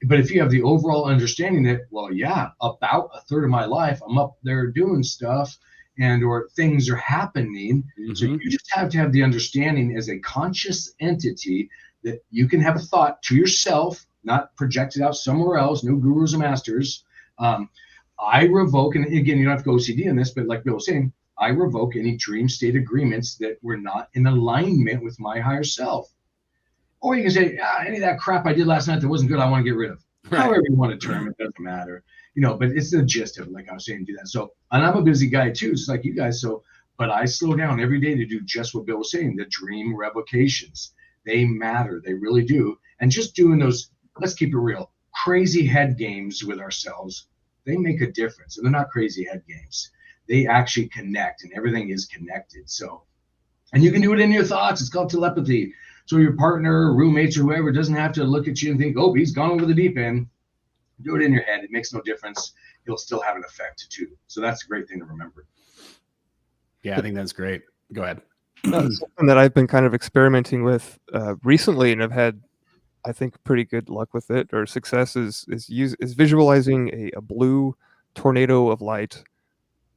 But if you have the overall understanding that, well, yeah, about a third of my life, I'm up there doing stuff or things are happening. Mm-hmm. So you just have to have the understanding as a conscious entity that you can have a thought to yourself, not projected out somewhere else, no gurus or masters. I revoke, and again, you don't have to go OCD in this, but like Bill was saying, I revoke any dream state agreements that were not in alignment with my higher self. Or you can say, any of that crap I did last night that wasn't good, I want to get rid of. Right. However you want to term it, doesn't matter. But it's the gist of it, like I was saying, do that. So, and I'm a busy guy too, just like you guys. So, but I slow down every day to do just what Bill was saying, the dream revocations. They matter. They really do. And just doing those, let's keep it real, crazy head games with ourselves, they make a difference. And they're not crazy head games. They actually connect, and everything is connected. So, and you can do it in your thoughts. It's called telepathy. So your partner, roommates, or whoever doesn't have to look at you and think, oh, he's gone over the deep end. Do it in your head. It makes no difference. It'll still have an effect too. So that's a great thing to remember. Yeah, I think that's great. Go ahead. Something that I've been kind of experimenting with recently, and I've had, I think, pretty good luck with it, or success, is visualizing a blue tornado of light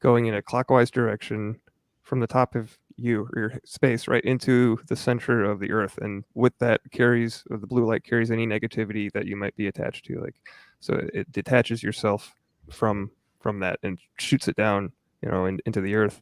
going in a clockwise direction from the top of you or your space right into the center of the earth, and with that the blue light carries any negativity that you might be attached to, so it detaches yourself from that and shoots it down into the earth.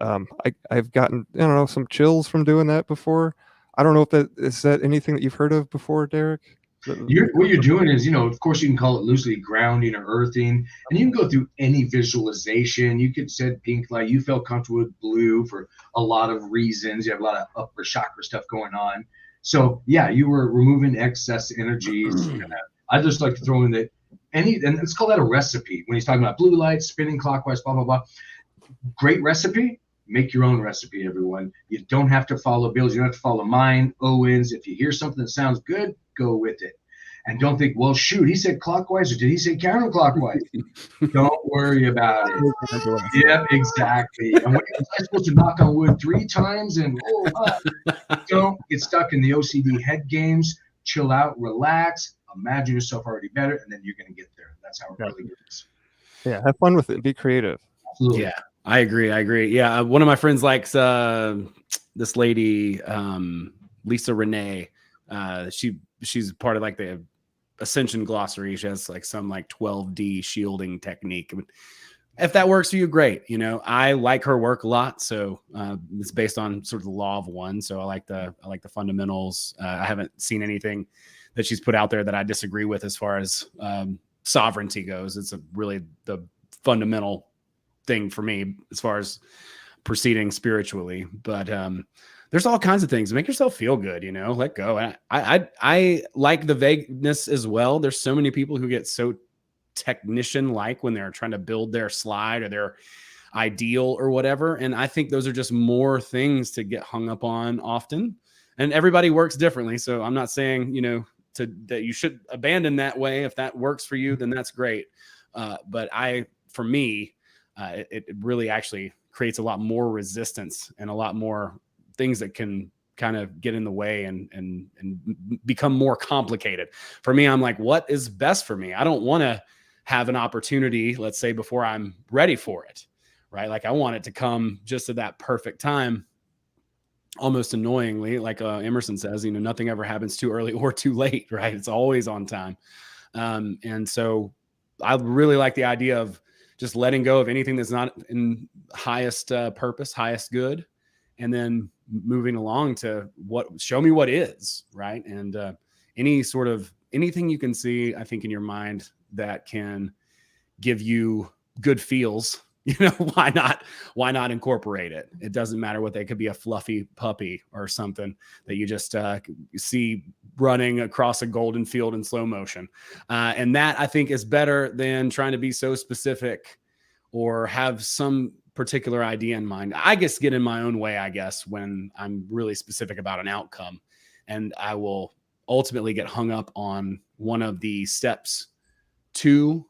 I've gotten some chills from doing that before. I don't know if is that anything that you've heard of before, Derek? What you're doing is, of course, you can call it loosely grounding or earthing, and you can go through any visualization. You could set pink light. You felt comfortable with blue for a lot of reasons. You have a lot of upper chakra stuff going on. So, yeah, you were removing excess energies. I just like to throw in that and let's call that a recipe. When he's talking about blue light, spinning clockwise, blah, blah, blah. Great recipe. Make your own recipe, everyone. You don't have to follow Bill's. You don't have to follow mine, Owen's. If you hear something that sounds good, go with it. And don't think, well, shoot, he said clockwise, or did he say counterclockwise? Don't worry about it. Yep, exactly. And when you're supposed to knock on wood 3 times and don't get stuck in the OCD head games. Chill out, relax, Imagine yourself already better, and then you're going to get there. That's how it Yeah. really works. Yeah, have fun with it. Be creative. Absolutely. Yeah, I agree. Yeah, one of my friends likes this lady, Lisa Renee. She's part of like the Ascension Glossary. She has like some like 12D shielding technique. If that works for you, great. You know, I like her work a lot, so it's based on sort of the law of one. So I like the fundamentals. I haven't seen anything that she's put out there that I disagree with as far as sovereignty goes. It's really the fundamental thing for me as far as proceeding spiritually. But there's all kinds of things. Make yourself feel good, you know, let go. I like the vagueness as well. There's so many people who get so technician like when they're trying to build their slide or their ideal or whatever. And I think those are just more things to get hung up on often. And everybody works differently. So I'm not saying, you know, that you should abandon that way. If that works for you, then that's great. But for me, it really actually creates a lot more resistance and a lot more things that can kind of get in the way and become more complicated. For me, I'm like, what is best for me? I don't want to have an opportunity, let's say, before I'm ready for it, right? Like I want it to come just at that perfect time, almost annoyingly, like Emerson says, you know, nothing ever happens too early or too late, right? It's always on time. And so I really like the idea of just letting go of anything that's not in highest purpose, highest good, and then moving along to show me what is, right? And anything you can see, I think, in your mind that can give you good feels, you know, why not incorporate it? It doesn't matter what they could be, a fluffy puppy or something that you just see running across a golden field in slow motion. And that, I think, is better than trying to be so specific or have some particular idea in mind. I just get in my own way, I guess, when I'm really specific about an outcome, and I will ultimately get hung up on one of the steps to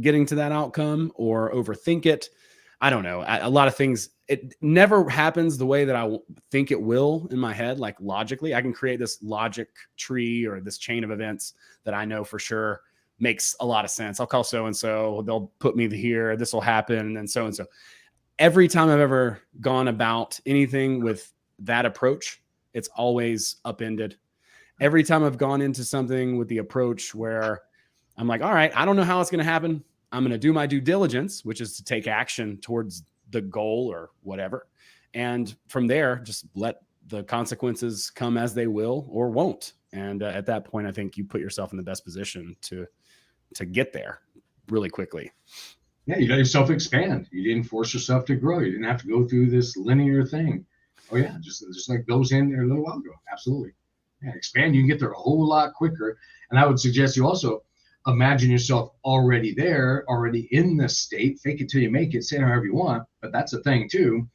getting to that outcome or overthink it. I don't know. A lot of things, it never happens the way that I think it will in my head. Like logically, I can create this logic tree or this chain of events that I know for sure makes a lot of sense. I'll call so-and-so, they'll put me here, this will happen, and then so-and-so. Every time I've ever gone about anything with that approach, it's always upended. Every time I've gone into something with the approach where I'm like, all right, I don't know how it's going to happen. I'm going to do my due diligence, which is to take action towards the goal or whatever. And from there, just let the consequences come as they will or won't. And at that point, I think you put yourself in the best position to get there really quickly. Yeah, you let yourself expand. You didn't force yourself to grow. You didn't have to go through this linear thing. Oh yeah, just like Bill's in there a little while ago. Absolutely. Yeah, expand. You can get there a whole lot quicker. And I would suggest you also imagine yourself already there, already in this state. Fake it till you make it. Say it however you want, but that's a thing too.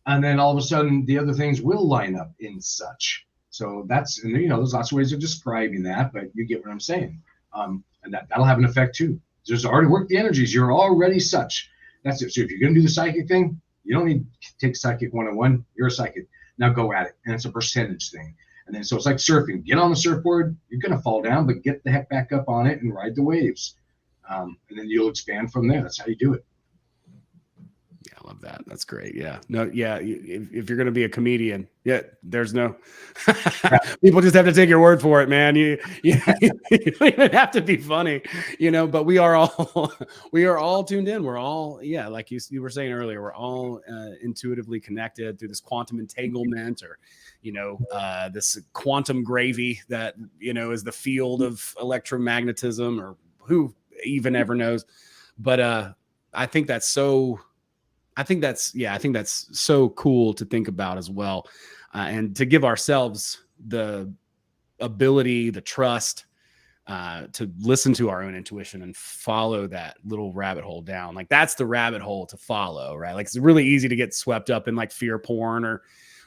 And then all of a sudden, the other things will line up in such. So that's, and you know, there's lots of ways of describing that, but you get what I'm saying. And that'll have an effect too. There's already worked the energies. You're already such. That's it. So if you're going to do the psychic thing, you don't need to take Psychic 101. You're a psychic. Now go at it. And it's a percentage thing. And then, so it's like surfing. Get on the surfboard. You're going to fall down, but get the heck back up on it and ride the waves. And then you'll expand from there. That's how you do it. Yeah, I love that. That's great. Yeah. No, yeah. If you're going to be a comedian, yeah, there's no, people just have to take your word for it, man. You don't even have to be funny, you know, but we are all tuned in. We're all, yeah, like you were saying earlier, we're all intuitively connected through this quantum entanglement or, you know, this quantum gravy that, you know, is the field of electromagnetism, or who even ever knows. But I think that's so cool to think about as well. And to give ourselves the ability, the trust to listen to our own intuition and follow that little rabbit hole down. Like that's the rabbit hole to follow, right? Like it's really easy to get swept up in like fear porn or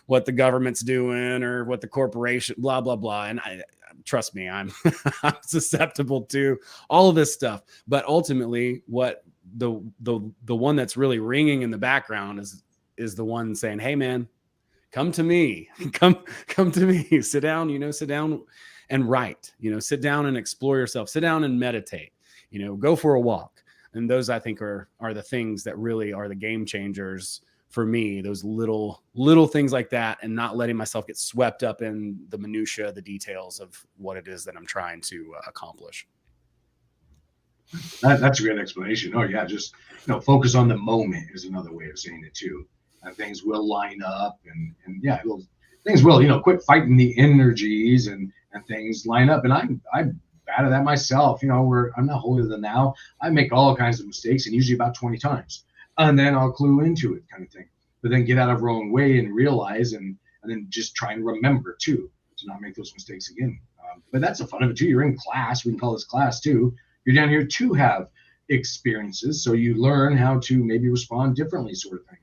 what the government's doing or what the corporation, blah, blah, blah. And trust me, I'm susceptible to all of this stuff. But ultimately, what the one that's really ringing in the background is the one saying, hey man, come to me, come to me, sit down and write, sit down and explore yourself, sit down and meditate, go for a walk. And those, I think, are the things that really are the game changers for me, those little things like that, and not letting myself get swept up in the minutia, the details of what it is that I'm trying to accomplish. That's a great explanation. Oh yeah, just focus on the moment is another way of saying it too. And things will line up, and yeah, things will quit fighting the energies, and things line up. And I'm bad at that myself. Where I'm not holier than thou. I make all kinds of mistakes, and usually about 20 times, and then I'll clue into it, kind of thing. But then get out of our own way and realize, and then just try and remember too to not make those mistakes again. But that's the fun of it too. You're in class. We can call this class too. You're down here to have experiences, so you learn how to maybe respond differently, sort of thing.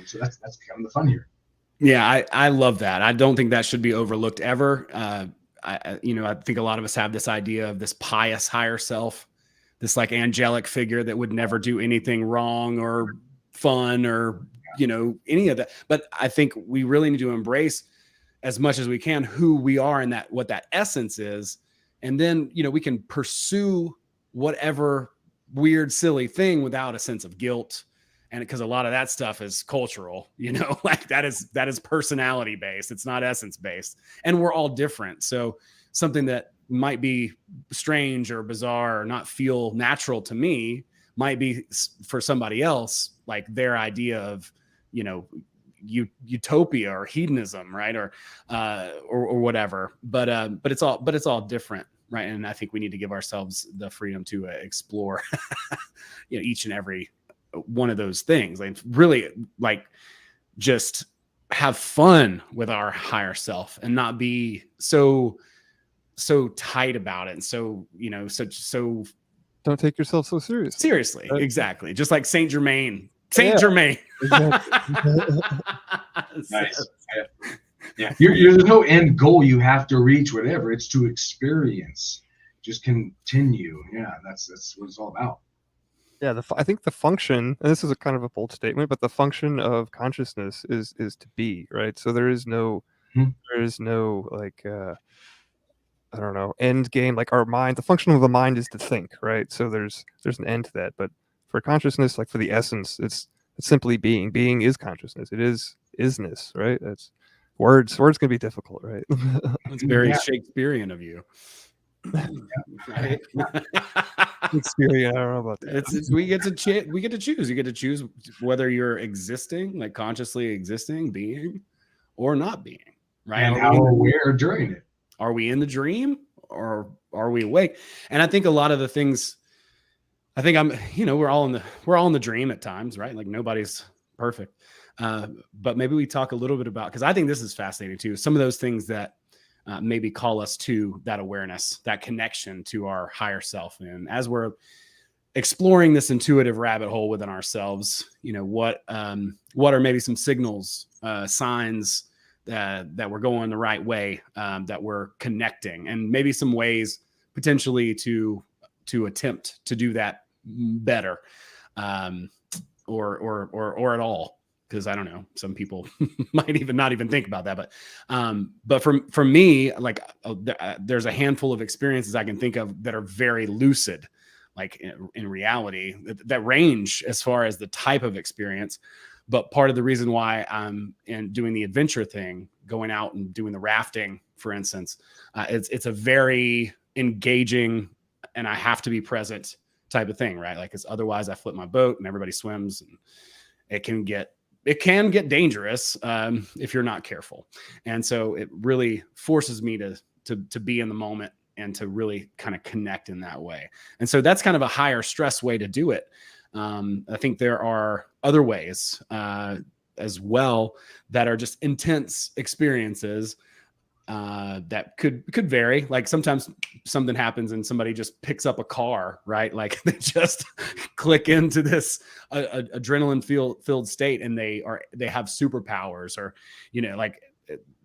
So that's kind of the fun here. Yeah, I love that. I don't think that should be overlooked ever. I think a lot of us have this idea of this pious higher self, this like angelic figure that would never do anything wrong or fun or any of that. But I think we really need to embrace as much as we can who we are and what that essence is. And then, we can pursue whatever weird, silly thing without a sense of guilt. And because a lot of that stuff is cultural, like that is personality based. It's not essence based. And we're all different. So something that might be strange or bizarre or not feel natural to me might be for somebody else, like their idea of, utopia or hedonism, right? Or whatever. But it's all different. Right. And I think we need to give ourselves the freedom to explore, each and every one of those things. Like really, like just have fun with our higher self and not be so tight about it. And so don't take yourself so seriously. Exactly. Just like Saint Germain. Exactly. Nice. Yeah, there's no end goal you have to reach, whatever. It's to experience, just continue. Yeah, that's what it's all about. Yeah, I think the function, and this is a kind of a bold statement, but the function of consciousness is to be, right? So there is no like I don't know, end game. Like our mind, the function of the mind is to think, right? So there's an end to that. But for consciousness, like for the essence, it's simply being. Being is consciousness. It is isness, right? That's words can be difficult, right? It's very Shakespearean of you. Right? Shakespearean, I don't know about that. We get to choose. You get to choose whether you're existing, like consciously existing, being, or not being. Right? And how aware during it. Are we in the dream or are we awake? And I think a lot of the things, I think we're all in the dream at times, right? Like nobody's perfect. But maybe we talk a little bit about, because I think this is fascinating too, some of those things that maybe call us to that awareness, that connection to our higher self. And as we're exploring this intuitive rabbit hole within ourselves, what are maybe some signals, signs that we're going the right way, that we're connecting, and maybe some ways potentially to attempt to do that better, or at all. Because I don't know, some people might even not even think about that. But for me, like there's a handful of experiences I can think of that are very lucid, like in reality, that range as far as the type of experience. But part of the reason why I'm doing the adventure thing, going out and doing the rafting, for instance, it's a very engaging, and I have to be present type of thing, right? Like, because otherwise I flip my boat and everybody swims, and it can get dangerous if you're not careful. And so it really forces me to be in the moment and to really kind of connect in that way. And so that's kind of a higher stress way to do it. I think there are other ways as well that are just intense experiences that could vary. Like sometimes something happens and somebody just picks up a car, right? Like they just click into this adrenaline filled state, and they have superpowers, or like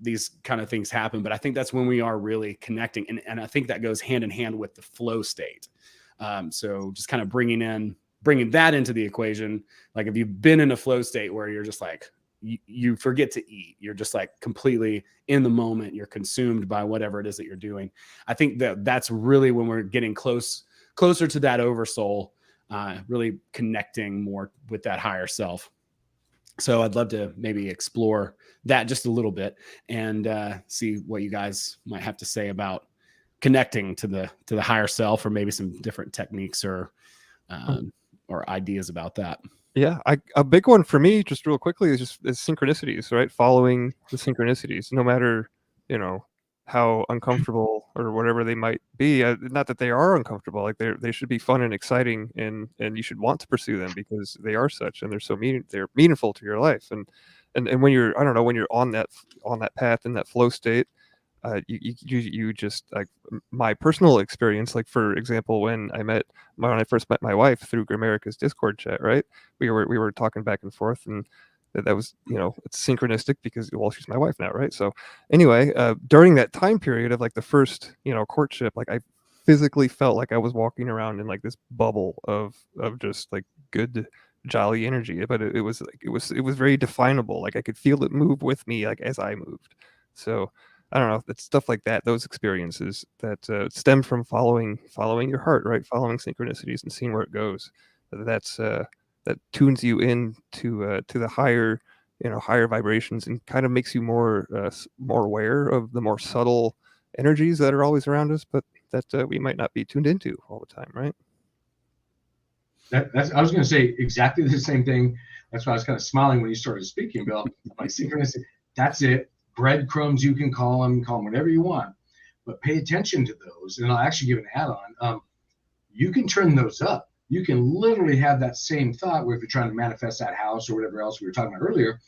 these kind of things happen. But I think that's when we are really connecting, and I think that goes hand in hand with the flow state. So just kind of bringing that into the equation. Like if you've been in a flow state where you're just like you forget to eat. You're just like completely in the moment. You're consumed by whatever it is that you're doing. I think that's really when we're getting closer to that oversoul, really connecting more with that higher self. So I'd love to maybe explore that just a little bit and see what you guys might have to say about connecting to the higher self, or maybe some different techniques or ideas about that. Yeah, a big one for me, just real quickly, is synchronicities, right? Following the synchronicities, no matter, how uncomfortable or whatever they might be. Not that they are uncomfortable, like they should be fun and exciting, and you should want to pursue them because they are such, and they're meaningful to your life. And when you're, I don't know, when you're on that path, in that flow state, you just, like, my personal experience, like, for example, when I first met my wife through Gramerica's Discord chat, right? We were talking back and forth, and that was, it's synchronistic because, well, she's my wife now, right? So anyway, during that time period of, like, the first, courtship, like, I physically felt like I was walking around in, like, this bubble of just, like, good, jolly energy, but it was like, it was very definable. Like, I could feel it move with me, like, as I moved. So I don't know. It's stuff like that, those experiences that stem from following your heart, right? Following synchronicities and seeing where it goes. That tunes you in to the higher, higher vibrations, and kind of makes you more aware of the more subtle energies that are always around us, but that we might not be tuned into all the time, right? I was going to say exactly the same thing. That's why I was kind of smiling when you started speaking, Bill. Like, synchronicity, that's it. Breadcrumbs, you can call them whatever you want, but pay attention to those. And I'll actually give an add-on. You can turn those up. You can literally have that same thought where, if you're trying to manifest that house or whatever else we were talking about earlier,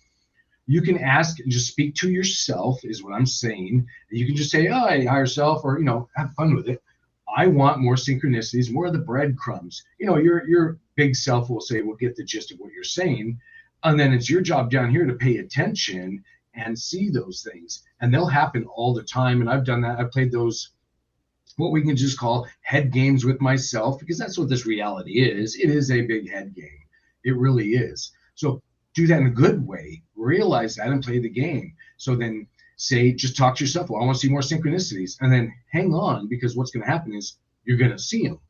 you can ask and just speak to yourself, is what I'm saying. You can just say, oh, hey, higher self, or, have fun with it. I want more synchronicities, more of the breadcrumbs. Your big self will say, we'll get the gist of what you're saying. And then it's your job down here to pay attention and see those things. And they'll happen all the time. And I've done that. I've played those, what we can just call head games with myself, because that's what this reality is. It is a big head game. It really is. So do that in a good way. Realize that and play the game. So then say, just talk to yourself, well, I want to see more synchronicities. And then hang on, because what's going to happen is you're going to see them.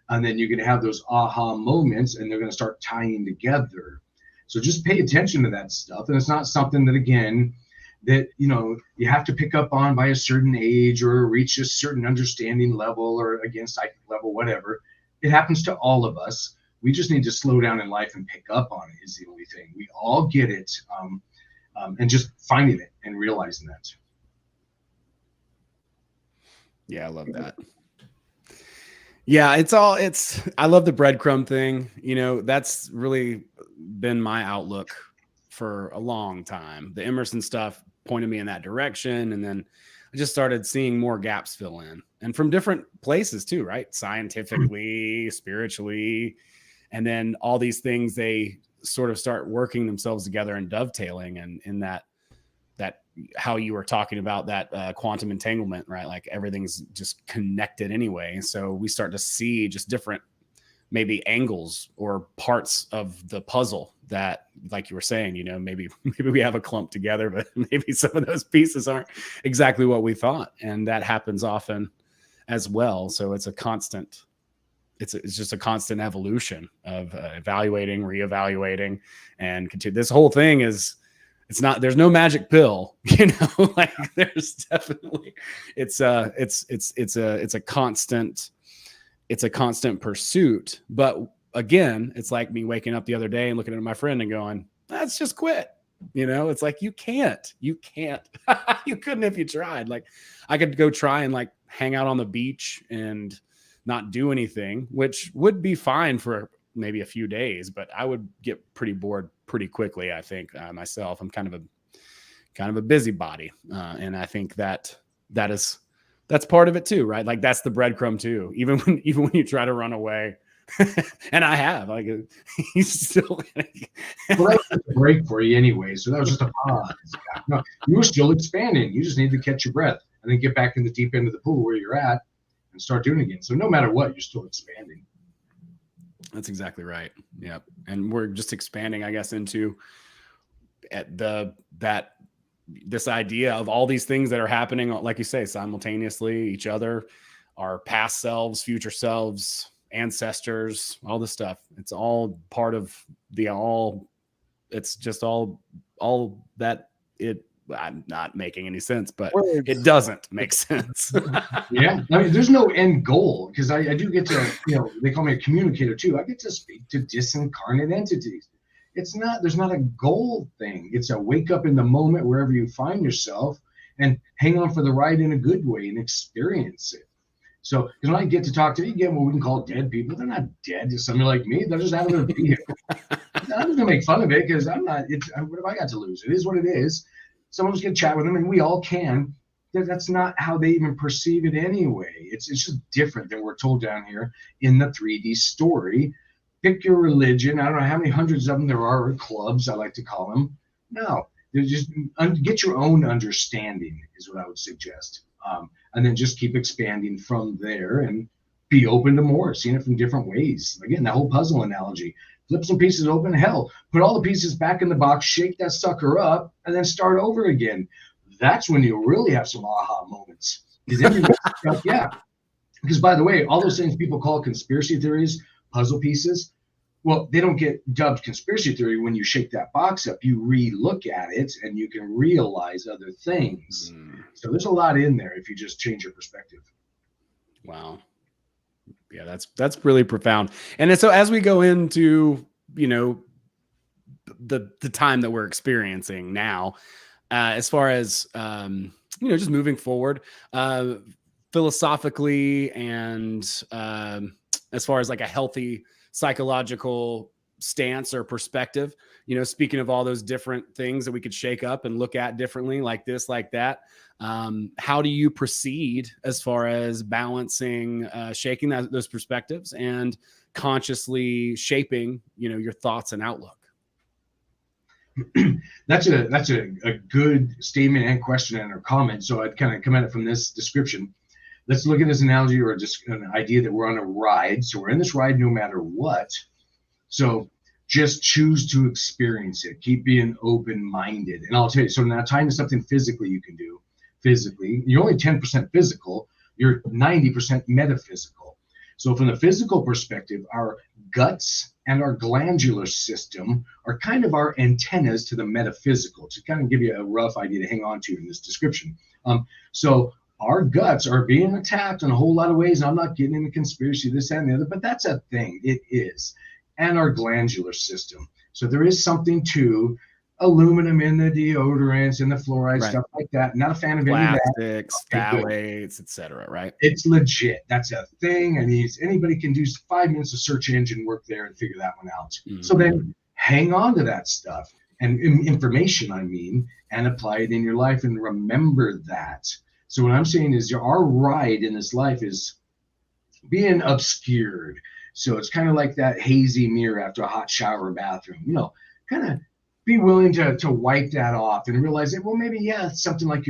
And then you're going to have those aha moments, and they're going to start tying together. So just pay attention to that stuff. And it's not something that, again, that, you have to pick up on by a certain age or reach a certain understanding level, or, again, psychic level, whatever. It happens to all of us. We just need to slow down in life and pick up on it, is the only thing. We all get it. And just finding it and realizing that. Yeah, I love that. Yeah, I love the breadcrumb thing. That's really been my outlook for a long time. The Emerson stuff pointed me in that direction. And then I just started seeing more gaps fill in, and from different places too, right? Scientifically, spiritually, and then all these things, they sort of start working themselves together and dovetailing. And in that how you were talking about that quantum entanglement, right? Like, everything's just connected anyway. So we start to see just different, maybe, angles or parts of the puzzle that, like you were saying, maybe we have a clump together, but maybe some of those pieces aren't exactly what we thought. And that happens often as well. So it's it's just a constant evolution of evaluating, reevaluating, and continue. This whole thing there's no magic pill, like, there's definitely, it's a constant pursuit. But again, it's like me waking up the other day and looking at my friend and going, let's just quit. It's like, you can't, you couldn't if you tried. Like, I could go try and, like, hang out on the beach and not do anything, which would be fine for maybe a few days, but I would get pretty bored pretty quickly. I think myself, I'm kind of a busybody, and I think that's part of it too, right? Like, that's the breadcrumb too. Even when you try to run away, and I have, like, he's still. Well, that was just a break for you anyway, so that was just a pause. No, you were still expanding. You just need to catch your breath and then get back in the deep end of the pool where you're at and start doing it again. So no matter what, you're still expanding. That's exactly right. Yep. And we're just expanding, I guess, into at this idea of all these things that are happening, like you say, simultaneously, each other, our past selves, future selves, ancestors, all this stuff. It's all part of the all. It's just all that it. I'm not making any sense, but it doesn't make sense. Yeah, I mean, there's no end goal, because I do get to, they call me a communicator too. I get to speak to disincarnate entities. There's not a goal thing. It's a wake up in the moment wherever you find yourself and hang on for the ride in a good way and experience it. So, because when I get to talk to, you get what we can call dead people. They're not dead to somebody like me. They're just having a vehicle. I'm not going to make fun of it, because what have I got to lose? It is what it is. Someone's going to chat with them, and we all can. That's not how they even perceive it anyway. It's just different than we're told down here in the 3D story. Pick your religion. I don't know how many hundreds of them there are, or clubs, I like to call them. No, just get your own understanding is what I would suggest. And then just keep expanding from there and be open to more, seeing it from different ways. Again, that whole puzzle analogy. Flip some pieces open, hell, put all the pieces back in the box, shake that sucker up, and then start over again. That's when you'll really have some aha moments. Yeah. Because, by the way, all those things people call conspiracy theories, puzzle pieces, well, they don't get dubbed conspiracy theory when you shake that box up. You re-look at it, and you can realize other things. So there's a lot in there if you just change your perspective. Wow. Yeah, that's really profound. And so as we go into, the time that we're experiencing now, as far as, just moving forward, philosophically, and as far as like a healthy psychological stance or perspective, speaking of all those different things that we could shake up and look at differently, like this, like that. How do you proceed as far as balancing, shaking those perspectives and consciously shaping, your thoughts and outlook? That's a good statement and question and or comment. So I'd kind of come at it from this description. Let's look at this analogy, or just an idea that we're on a ride. So we're in this ride no matter what. So just choose to experience it. Keep being open-minded. And I'll tell you, so now tying to something physically you can do. Physically, you're only 10% physical. You're 90% metaphysical. So from the physical perspective, our guts and our glandular system are kind of our antennas to the metaphysical, to kind of give you a rough idea to hang on to in this description. So our guts are being attacked in a whole lot of ways. I'm not getting into conspiracy, this, that, and the other, but that's a thing. It is. And our glandular system. So there is something to aluminum in the deodorants and the fluoride, right, stuff like that. Not a fan of plastics, phthalates, etc. Right? It's legit. That's a thing. And anybody can do 5 minutes of search engine work there and figure that one out. Mm-hmm. So then hang on to that stuff and information, and apply it in your life and remember that. So what I'm saying is our ride in this life is being obscured. So it's kind of like that hazy mirror after a hot shower or bathroom, kind of be willing to wipe that off and realize that, well, maybe, it's something like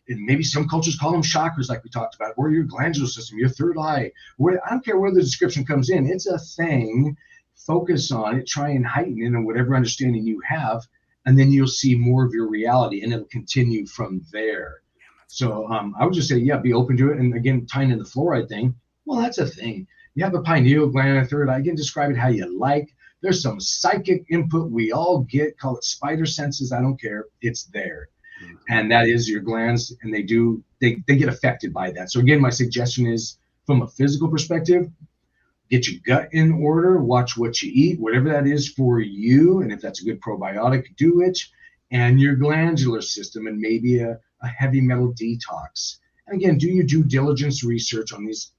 maybe some cultures call them chakras, like we talked about, or your glandular system, your third eye. I don't care where the description comes in. It's a thing. Focus on it, try and heighten it in whatever understanding you have, and then you'll see more of your reality, and it'll continue from there. So I would just say, be open to it. And again, tying in the fluoride thing, well, that's a thing. You have a pineal gland and a third eye. Again, describe it how you like. There's some psychic input we all get. Call it spider senses. I don't care. It's there. Mm-hmm. And that is your glands. And they get affected by that. So again, my suggestion is, from a physical perspective, get your gut in order. Watch what you eat, whatever that is for you. And if that's a good probiotic, do it. And your glandular system, and maybe a heavy metal detox. And again, do your due diligence research on these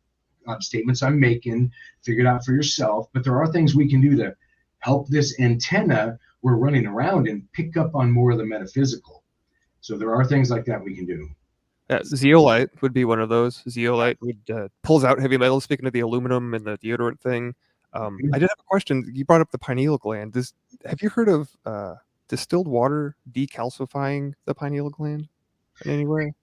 statements I'm making, figure it out for yourself. But there are things we can do to help this antenna we're running around and pick up on more of the metaphysical. So there are things like that we can do. Zeolite would be one of those. Zeolite would pulls out heavy metals. Speaking of the aluminum and the deodorant thing, I did have a question. You brought up the pineal gland. Have you heard of distilled water decalcifying the pineal gland in any way?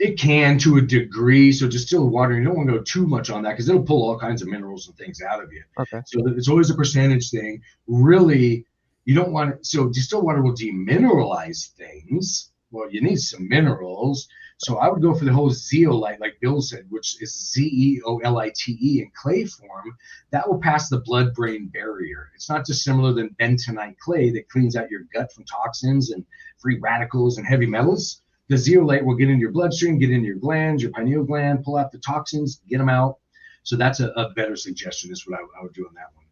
It can, to a degree. So distilled water, you don't want to go too much on that, because it'll pull all kinds of minerals and things out of you. Okay. So it's always a percentage thing. Really, You don't want it. So distilled water will demineralize things. Well, you need some minerals. So I would go for the whole zeolite, like Bill said, which is zeolite in clay form. That will pass the blood-brain barrier. It's not dissimilar than bentonite clay that cleans out your gut from toxins and free radicals and heavy metals. The zeolite will get into your bloodstream, get into your glands, your pineal gland, pull out the toxins, get them out. So that's a better suggestion is what I would do on that one.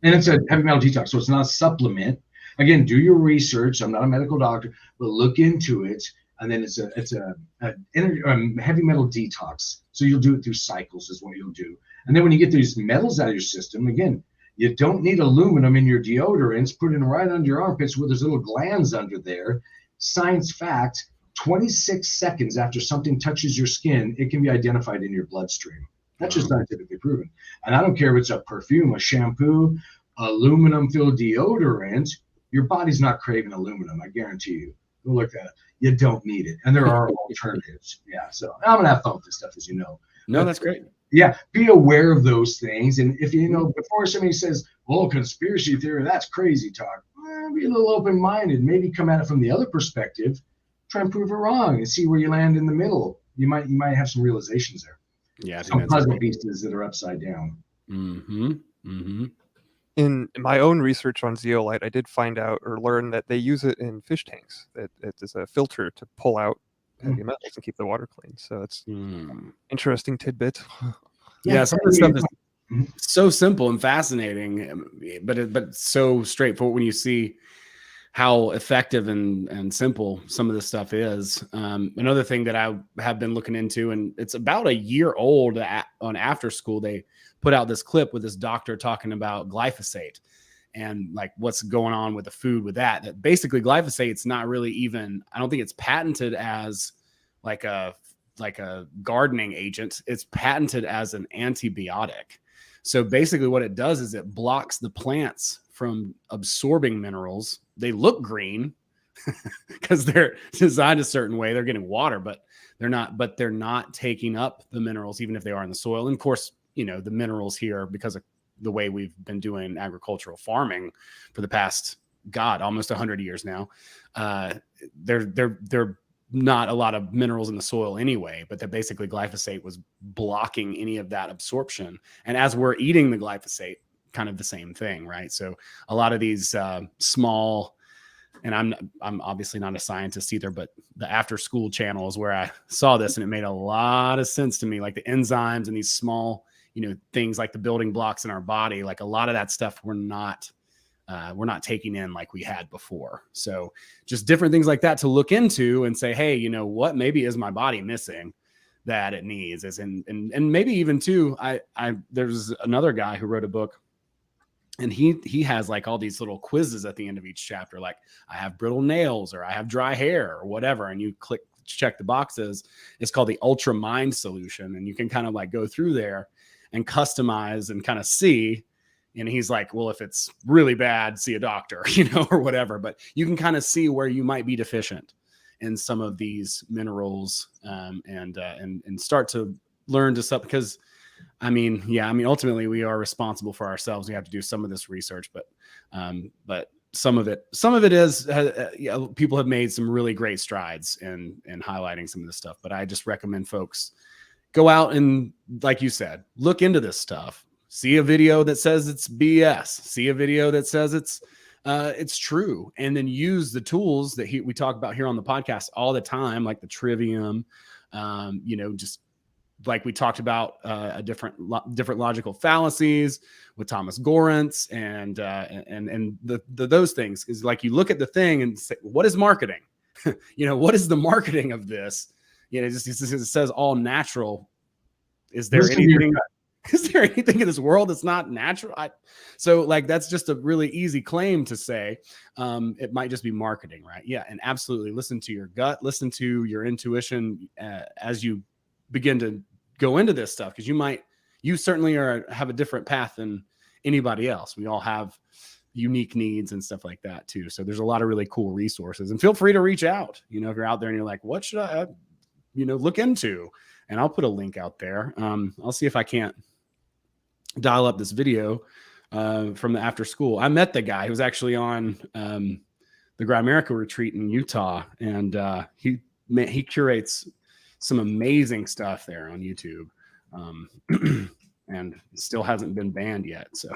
And it's a heavy metal detox, so it's not a supplement. Again, do your research. I'm not a medical doctor, but look into it. And then it's a heavy metal detox. So you'll do it through cycles is what you'll do. And then when you get these metals out of your system, again, you don't need aluminum in your deodorants. Put it right under your armpits where there's little glands under there. Science fact, 26 seconds after something touches your skin, it can be identified in your bloodstream. That's just scientifically proven. And I don't care if it's a perfume, a shampoo, aluminum-filled deodorant, your body's not craving aluminum, I guarantee you. Go look at it. You don't need it. And there are alternatives. Yeah, so I'm going to have fun with this stuff, as you know. No, that's great. Yeah, be aware of those things. And if you know, before somebody says, oh, conspiracy theory, that's crazy talk, be a little open-minded. Maybe come at it from the other perspective, try and prove it wrong and see where you land in the middle. You might have some realizations there. Yeah, some puzzle pieces that are upside down. Mm-hmm. Mm-hmm. In my own research on zeolite, I did find out or learn that they use it in fish tanks. It is a filter to pull out heavy metals and keep the water clean. So it's interesting tidbit. Yeah, some of the stuff is so simple and fascinating, but so straightforward when you see how effective and simple some of this stuff is. Another thing that I have been looking into, and it's about a year old on After School, they put out this clip with this doctor talking about glyphosate and like what's going on with the food with that basically glyphosate's not really even, I don't think it's patented as like a gardening agent. It's patented as an antibiotic. So basically what it does is it blocks the plants from absorbing minerals. They look green because they're designed a certain way. They're getting water, but they're not taking up the minerals, even if they are in the soil. And of course, you know, the minerals here, because of the way we've been doing agricultural farming for the past, almost 100 years now, they're not a lot of minerals in the soil anyway, but that basically glyphosate was blocking any of that absorption. And as we're eating the glyphosate, kind of the same thing, right? So a lot of these small, and I'm obviously not a scientist either, but the After School channel is where I saw this, and it made a lot of sense to me, like the enzymes and these small, you know, things like the building blocks in our body, like a lot of that stuff we're not taking in like we had before. So just different things like that to look into and say, hey, you know what, maybe is my body missing that it needs? And maybe even too, there's another guy who wrote a book, and he has like all these little quizzes at the end of each chapter, like I have brittle nails or I have dry hair or whatever, and you check the boxes. It's called the Ultra Mind Solution, and you can kind of like go through there and customize and kind of see. And he's like, well, if it's really bad, see a doctor, you know, or whatever. But you can kind of see where you might be deficient in some of these minerals, and start to learn to stuff. Because ultimately we are responsible for ourselves. We have to do some of this research, but some of it is people have made some really great strides in highlighting some of this stuff. But I just recommend folks go out and, like you said, look into this stuff. See a video that says it's BS. See a video that says it's true, and then use the tools that we talk about here on the podcast all the time, like the Trivium. Just like we talked about different logical fallacies with Thomas Gorentz and those things. Is like you look at the thing and say, what is marketing? What is the marketing of this? It says all natural. Is there anything in this world that's not natural? So that's just a really easy claim to say. It might just be marketing, right? Yeah, and absolutely listen to your gut, listen to your intuition as you begin to go into this stuff, because you certainly have a different path than anybody else. We all have unique needs and stuff like that too. So there's a lot of really cool resources, and feel free to reach out. If you're out there and you're like, what should I look into? And I'll put a link out there. I'll see if I can't dial up this video from the after school. I met the guy who was actually on the Grimerica retreat in Utah, and he curates some amazing stuff there on YouTube, and still hasn't been banned yet. So,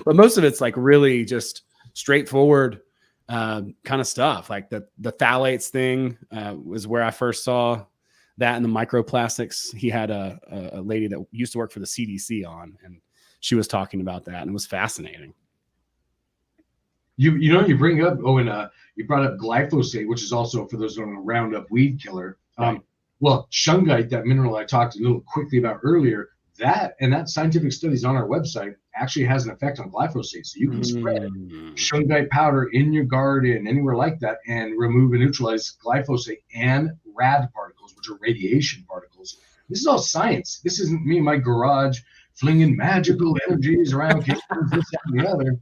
but most of it's like really just straightforward kind of stuff. Like the phthalates thing was where I first saw that, and the microplastics. He had a lady that used to work for the CDC on, and she was talking about that, and it was fascinating. You bring up you brought up glyphosate, which is also, for those who don't know, Roundup weed killer. Right. Well, shungite, that mineral I talked a little quickly about earlier, that scientific studies on our website actually has an effect on glyphosate. So you can spread shungite powder in your garden, anywhere like that, and remove and neutralize glyphosate and rad particles, which are radiation particles. This is all science. This isn't me in my garage flinging magical energies around kitchens, this, that, and the other.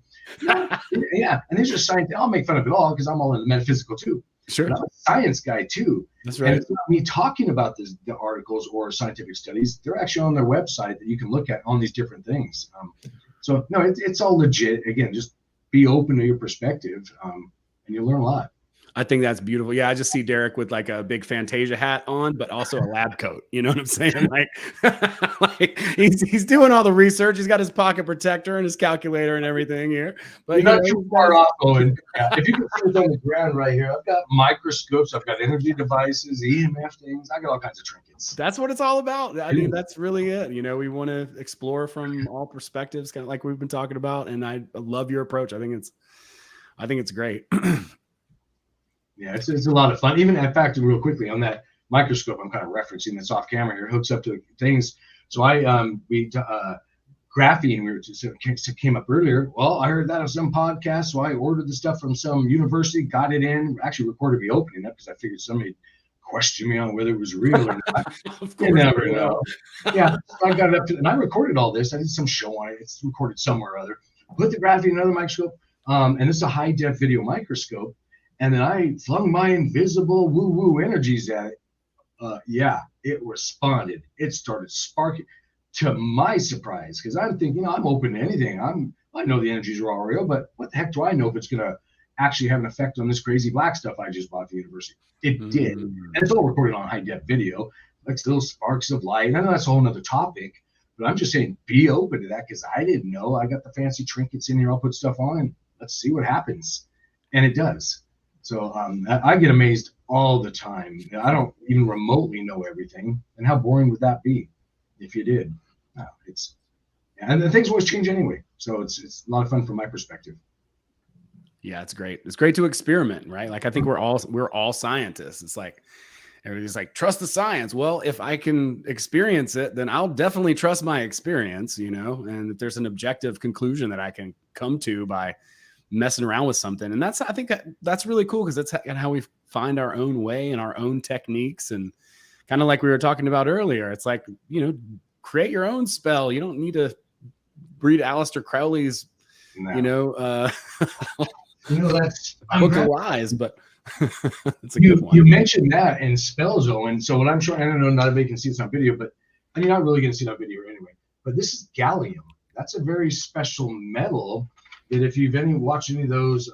Yeah, and these are science. I'll make fun of it all because I'm all in the metaphysical too. Sure. But I'm a science guy too. That's right. And it's not me talking about the articles or scientific studies. They're actually on their website that you can look at on these different things. So no, it's all legit. Again, just be open to your perspective, and you'll learn a lot. I think that's beautiful. Yeah, I just see Derek with like a big Fantasia hat on, but also a lab coat. You know what I'm saying? Like he's doing all the research. He's got his pocket protector and his calculator and everything here. But you're not too far off, Owen. If you can see it on the ground right here, I've got microscopes, I've got energy devices, EMF things. I got all kinds of trinkets. That's what it's all about. I mean, that's really it. You know, we want to explore from all perspectives, kind of like we've been talking about. And I love your approach. I think it's great. Yeah, it's a lot of fun. Even, in fact, real quickly on that microscope, I'm kind of referencing that's off camera here, hooks up to things. So graphene, came up earlier. Well, I heard that on some podcast, so I ordered the stuff from some university, got it in, actually recorded me opening up because I figured somebody questioned me on whether it was real or not. You never know. Yeah, so I got it up to, and I recorded all this. I did some show on it. It's recorded somewhere or other. Put the graphene in another microscope, and this is a high-def video microscope. And then I flung my invisible woo-woo energies at it. Yeah, it responded. It started sparking, to my surprise, because I'm thinking, I'm open to anything. I know the energies are all real, but what the heck do I know if it's going to actually have an effect on this crazy black stuff I just bought at the university? It did. And it's all recorded on high-def video, like little sparks of light. And I know that's a whole other topic, but I'm just saying be open to that because I didn't know. I got the fancy trinkets in here. I'll put stuff on and let's see what happens. And it does. So I get amazed all the time. I don't even remotely know everything. And how boring would that be if you did? No, and the things always change anyway. So it's a lot of fun from my perspective. Yeah, it's great. It's great to experiment, right? Like I think we're all scientists. It's like everybody's like, trust the science. Well, if I can experience it, then I'll definitely trust my experience, you know, and if there's an objective conclusion that I can come to by messing around with something. And I think that's really cool because that's how we find our own way and our own techniques. And kind of like we were talking about earlier, it's like, you know, create your own spell. You don't need to read Aleister Crowley's, you know, that's Book of Lies, but it's a good one. You mentioned that in spells, Owen. So what I'm showing, I don't know, not everybody can see this on video, but you're not really going to see it on video anyway. But this is gallium. That's a very special metal that if you've watched any of those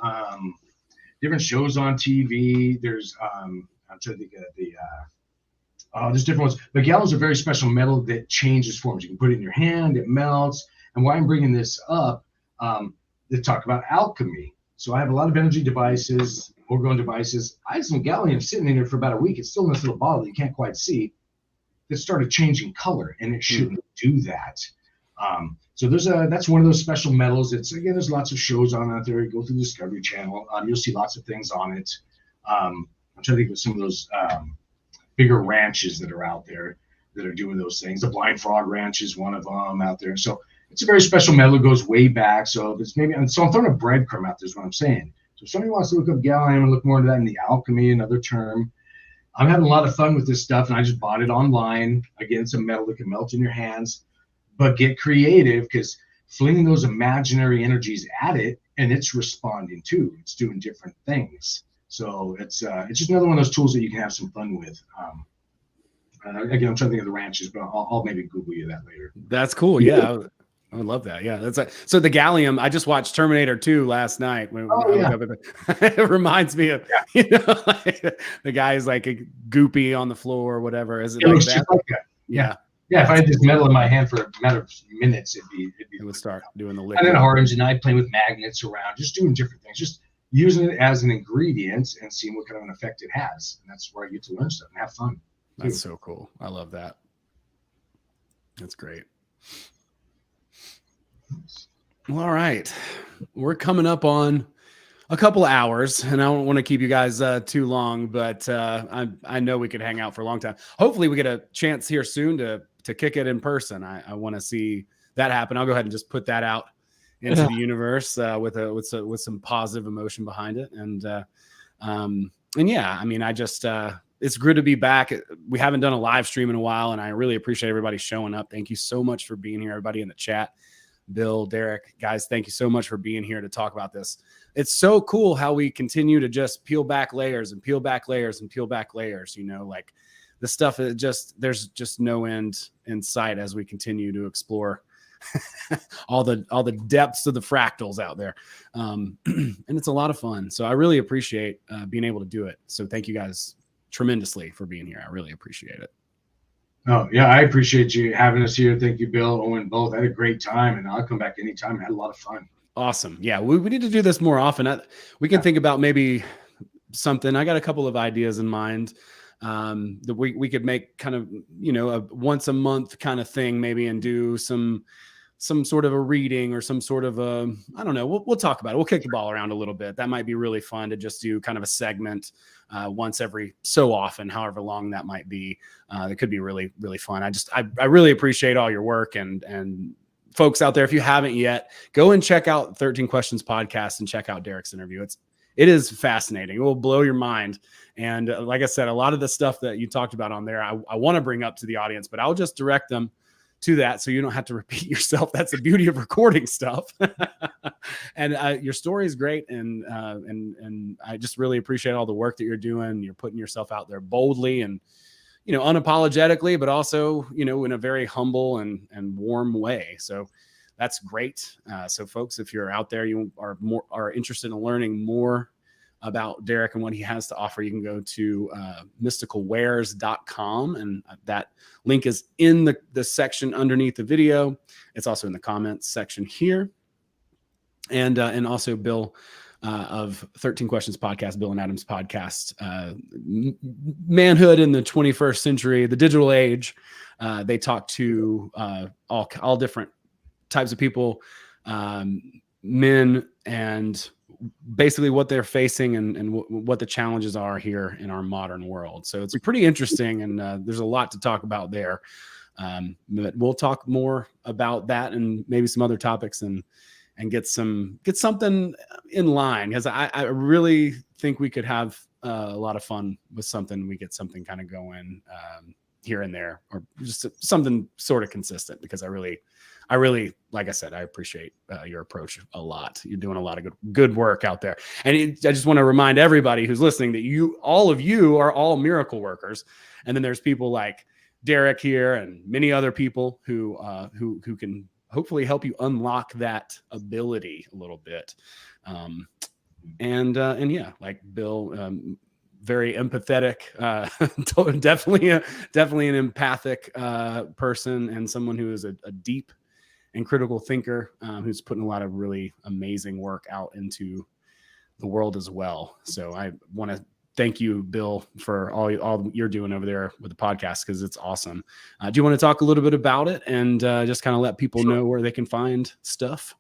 different shows on TV, there's I'm trying to think of there's different ones. But gallium is a very special metal that changes forms. You can put it in your hand, it melts. And why I'm bringing this up, they talk about alchemy. So I have a lot of energy devices, orgone devices. I had some gallium sitting in here for about a week. It's still in this little bottle that you can't quite see. That started changing color, and it shouldn't do that. So that's one of those special metals. There's lots of shows on out there. You go through the Discovery Channel, you'll see lots of things on it. I'm trying to think of some of those bigger ranches that are out there that are doing those things. The Blind Frog Ranch is one of them out there. So it's a very special metal. It goes way back. So I'm throwing a breadcrumb out there is what I'm saying. So if somebody wants to look up gallium and look more into that in the alchemy, another term, I'm having a lot of fun with this stuff, and I just bought it online. Again, it's a metal that can melt in your hands. But get creative because flinging those imaginary energies at it, and it's responding too. It's doing different things. So it's just another one of those tools that you can have some fun with. Again, I'm trying to think of the ranches, but I'll maybe Google you that later. That's cool. Yeah. I would love that. Yeah, that's so the gallium. I just watched Terminator 2 last night when I woke up. It reminds me of like, the guy's like a goopy on the floor or whatever. Is it like that? Like that? Yeah. Yeah, if I had this metal in my hand for a matter of minutes, it would start doing the liquid. And then orange, and I play with magnets around, just doing different things, just using it as an ingredient and seeing what kind of an effect it has. And that's where I get to learn stuff and have fun. That's so cool. I love that. That's great. Well, all right. We're coming up on a couple of hours, and I don't want to keep you guys too long, but I know we could hang out for a long time. Hopefully we get a chance here soon to kick it in person. I want to see that happen. I'll go ahead and just put that out into the universe with some positive emotion behind it. And yeah, I mean, it's good to be back. We haven't done a live stream in a while, and I really appreciate everybody showing up. Thank you so much for being here, everybody in the chat. Bill, Derek, guys, thank you so much for being here to talk about this. It's so cool how we continue to just peel back layers and peel back layers and peel back layers, like the stuff that there's just no end in sight as we continue to explore all the depths of the fractals out there. And it's a lot of fun. So I really appreciate being able to do it. So thank you guys tremendously for being here. I really appreciate it. Oh, yeah, I appreciate you having us here. Thank you, Bill, Owen, both. I had a great time, and I'll come back anytime. I had a lot of fun. Awesome. Yeah, we need to do this more often. We can think about maybe something. I got a couple of ideas in mind that we could make kind of, a once a month kind of thing maybe, and do some sort of a reading or some sort of I don't know. We'll talk about it. We'll kick the ball around a little bit. That might be really fun to just do kind of a segment once every so often, however long that might be. It could be really, really fun. I really appreciate all your work, and folks out there, if you haven't yet, go and check out 13 Questions podcast and check out Derek's interview. It is fascinating. It will blow your mind. And like I said, a lot of the stuff that you talked about on there, I want to bring up to the audience, but I'll just direct them to that so you don't have to repeat yourself. That's the beauty of recording stuff. And your story is great, and I just really appreciate all the work that you're doing. You're putting yourself out there boldly and unapologetically, but also in a very humble and warm way. So that's great. So folks, if you're out there, you are interested in learning more about Derek and what he has to offer, you can go to mysticalwares.com, and that link is in the section underneath the video. It's also in the comments section here. And also Bill of 13 Questions podcast, Bill and Adam's podcast, Manhood in the 21st Century, the Digital Age. They talk to all different types of people, men, and basically what they're facing and what the challenges are here in our modern world. So it's pretty interesting, and there's a lot to talk about there. But we'll talk more about that and maybe some other topics and get something in line, because I really think we could have a lot of fun with something. We get something kind of going here and there, or just something sort of consistent, because I really, like I said, I appreciate your approach a lot. You're doing a lot of good work out there. And I just want to remind everybody who's listening that all of you are all miracle workers. And then there's people like Derek here and many other people who can hopefully help you unlock that ability a little bit. And yeah, like Bill, very empathetic, definitely an empathic person, and someone who is a deep and critical thinker, who's putting a lot of really amazing work out into the world as well. So I want to thank you, Bill, for all you're doing over there with the podcast, because it's awesome. Do you want to talk a little bit about it and just kind of let people know where they can find stuff?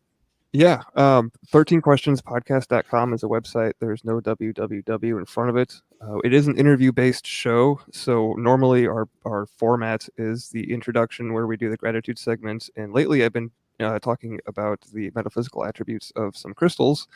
Yeah. 13questionspodcast.com is a website. There's no www in front of it. It is an interview-based show. So normally our format is the introduction, where we do the gratitude segment. And lately I've been talking about the metaphysical attributes of some crystals.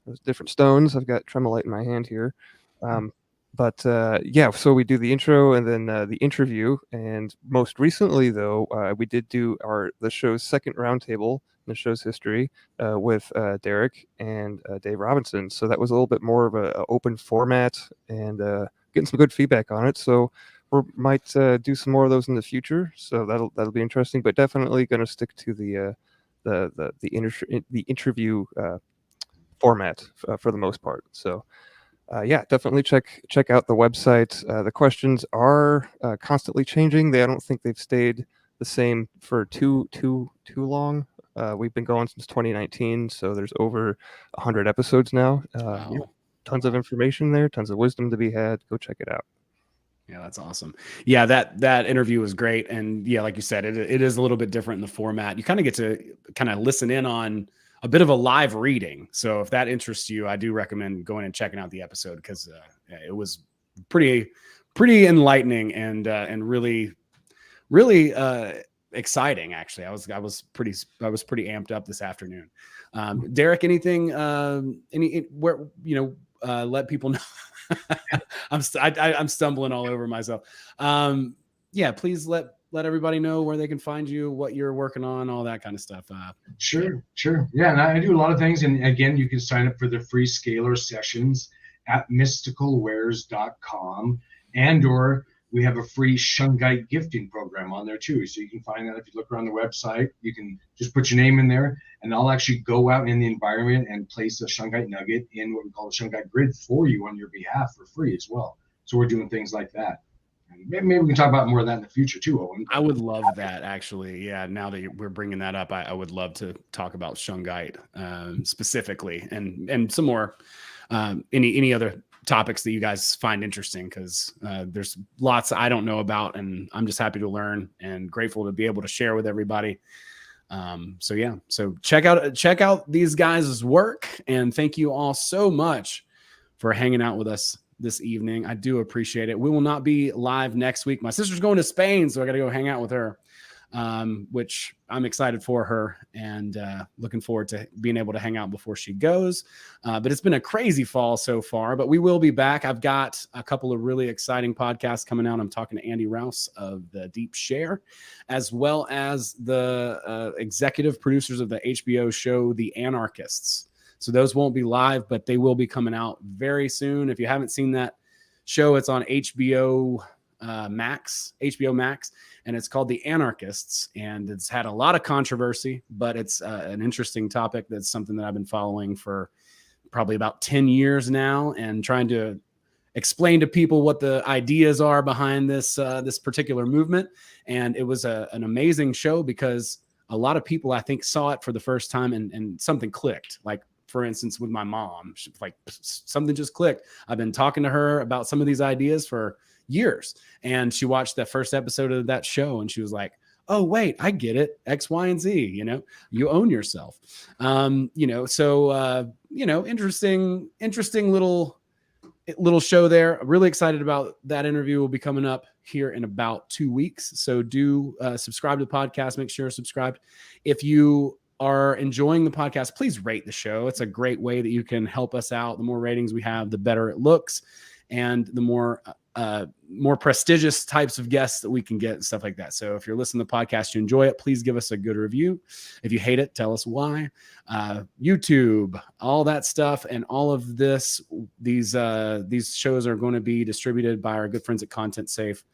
There's different stones. I've got tremolite in my hand here. Yeah, so we do the intro and then the interview. And most recently, though, we did do the show's second roundtable in the show's history with Derek and Dave Robinson. So that was a little bit more of an open format, and getting some good feedback on it. So we might do some more of those in the future. So that'll be interesting, but definitely going to stick to the the interview format for the most part. So yeah, definitely check out the website. The questions are constantly changing. I don't think they've stayed the same for too long. We've been going since 2019, so there's over 100 episodes now. Wow. Tons of information there, tons of wisdom to be had. Go check it out. Yeah, that's awesome. Yeah, that interview was great. And yeah, like you said, it is a little bit different in the format. You kind of get to kind of listen in on a bit of a live reading. So if that interests you, I do recommend going and checking out the episode, because it was pretty enlightening and really exciting. Actually, I was pretty amped up this afternoon. Derek, anything, where, let people know. I'm stumbling all over myself. Yeah, please let everybody know where they can find you, what you're working on, all that kind of stuff. Sure. Yeah, and I do a lot of things. And again, you can sign up for the free Scalar sessions at mysticalwares.com, or we have a free Shungite gifting program on there too. So you can find that if you look around the website. You can just put your name in there, and I'll actually go out in the environment and place a Shungite nugget in what we call the Shungite grid for you on your behalf for free as well. So we're doing things like that. And maybe we can talk about more of that in the future too, Owen. I would love that, actually. Yeah, now that we're bringing that up, I would love to talk about Shungite specifically, and some more any other topics that you guys find interesting, because there's lots I don't know about, and I'm just happy to learn and grateful to be able to share with everybody. So yeah, so check out these guys' work, and thank you all so much for hanging out with us this evening. I do appreciate it. We will not be live next week. My sister's going to Spain, so I got to go hang out with her, which I'm excited for her, and looking forward to being able to hang out before she goes. But it's been a crazy fall so far, but we will be back. I've got a couple of really exciting podcasts coming out. I'm talking to Andy Rouse of the Deep Share, as well as the executive producers of the HBO show, The Anarchists. So those won't be live, but they will be coming out very soon. If you haven't seen that show, it's on HBO Max, and it's called The Anarchists, and it's had a lot of controversy, but it's an interesting topic. That's something that I've been following for probably about 10 years now, and trying to explain to people what the ideas are behind this particular movement. And it was an amazing show, because a lot of people, I think, saw it for the first time, and something clicked. Like, for instance, with my mom, like, something just clicked. I've been talking to her about some of these ideas for years, and she watched that first episode of that show, and she was like, oh wait, I get it, X, Y, and Z. You own yourself. Interesting little show there. Really excited about that interview. Will be coming up here in about 2 weeks, so do subscribe to the podcast. Make sure you're subscribed. If you are enjoying the podcast, please rate the show. It's a great way that you can help us out. The more ratings we have, the better it looks, and the more prestigious types of guests that we can get and stuff like that. So if you're listening to the podcast, you enjoy it, please give us a good review. If you hate it, tell us why. YouTube, all that stuff, and all of these shows are going to be distributed by our good friends at Content Safe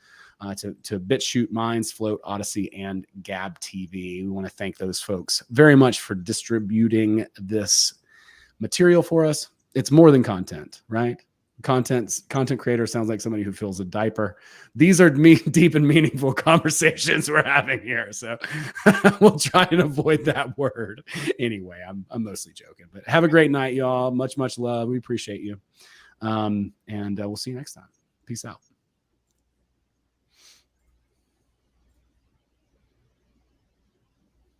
to BitChute, Minds, Float, Odyssey, and Gab TV. We want to thank those folks very much for distributing this material for us. It's more than content, right? Content creator sounds like somebody who fills a diaper. These are deep and meaningful conversations we're having here, so we'll try and avoid that word. Anyway, I'm mostly joking, but have a great night, y'all. Much love. We appreciate you, and we'll see you next time. Peace out.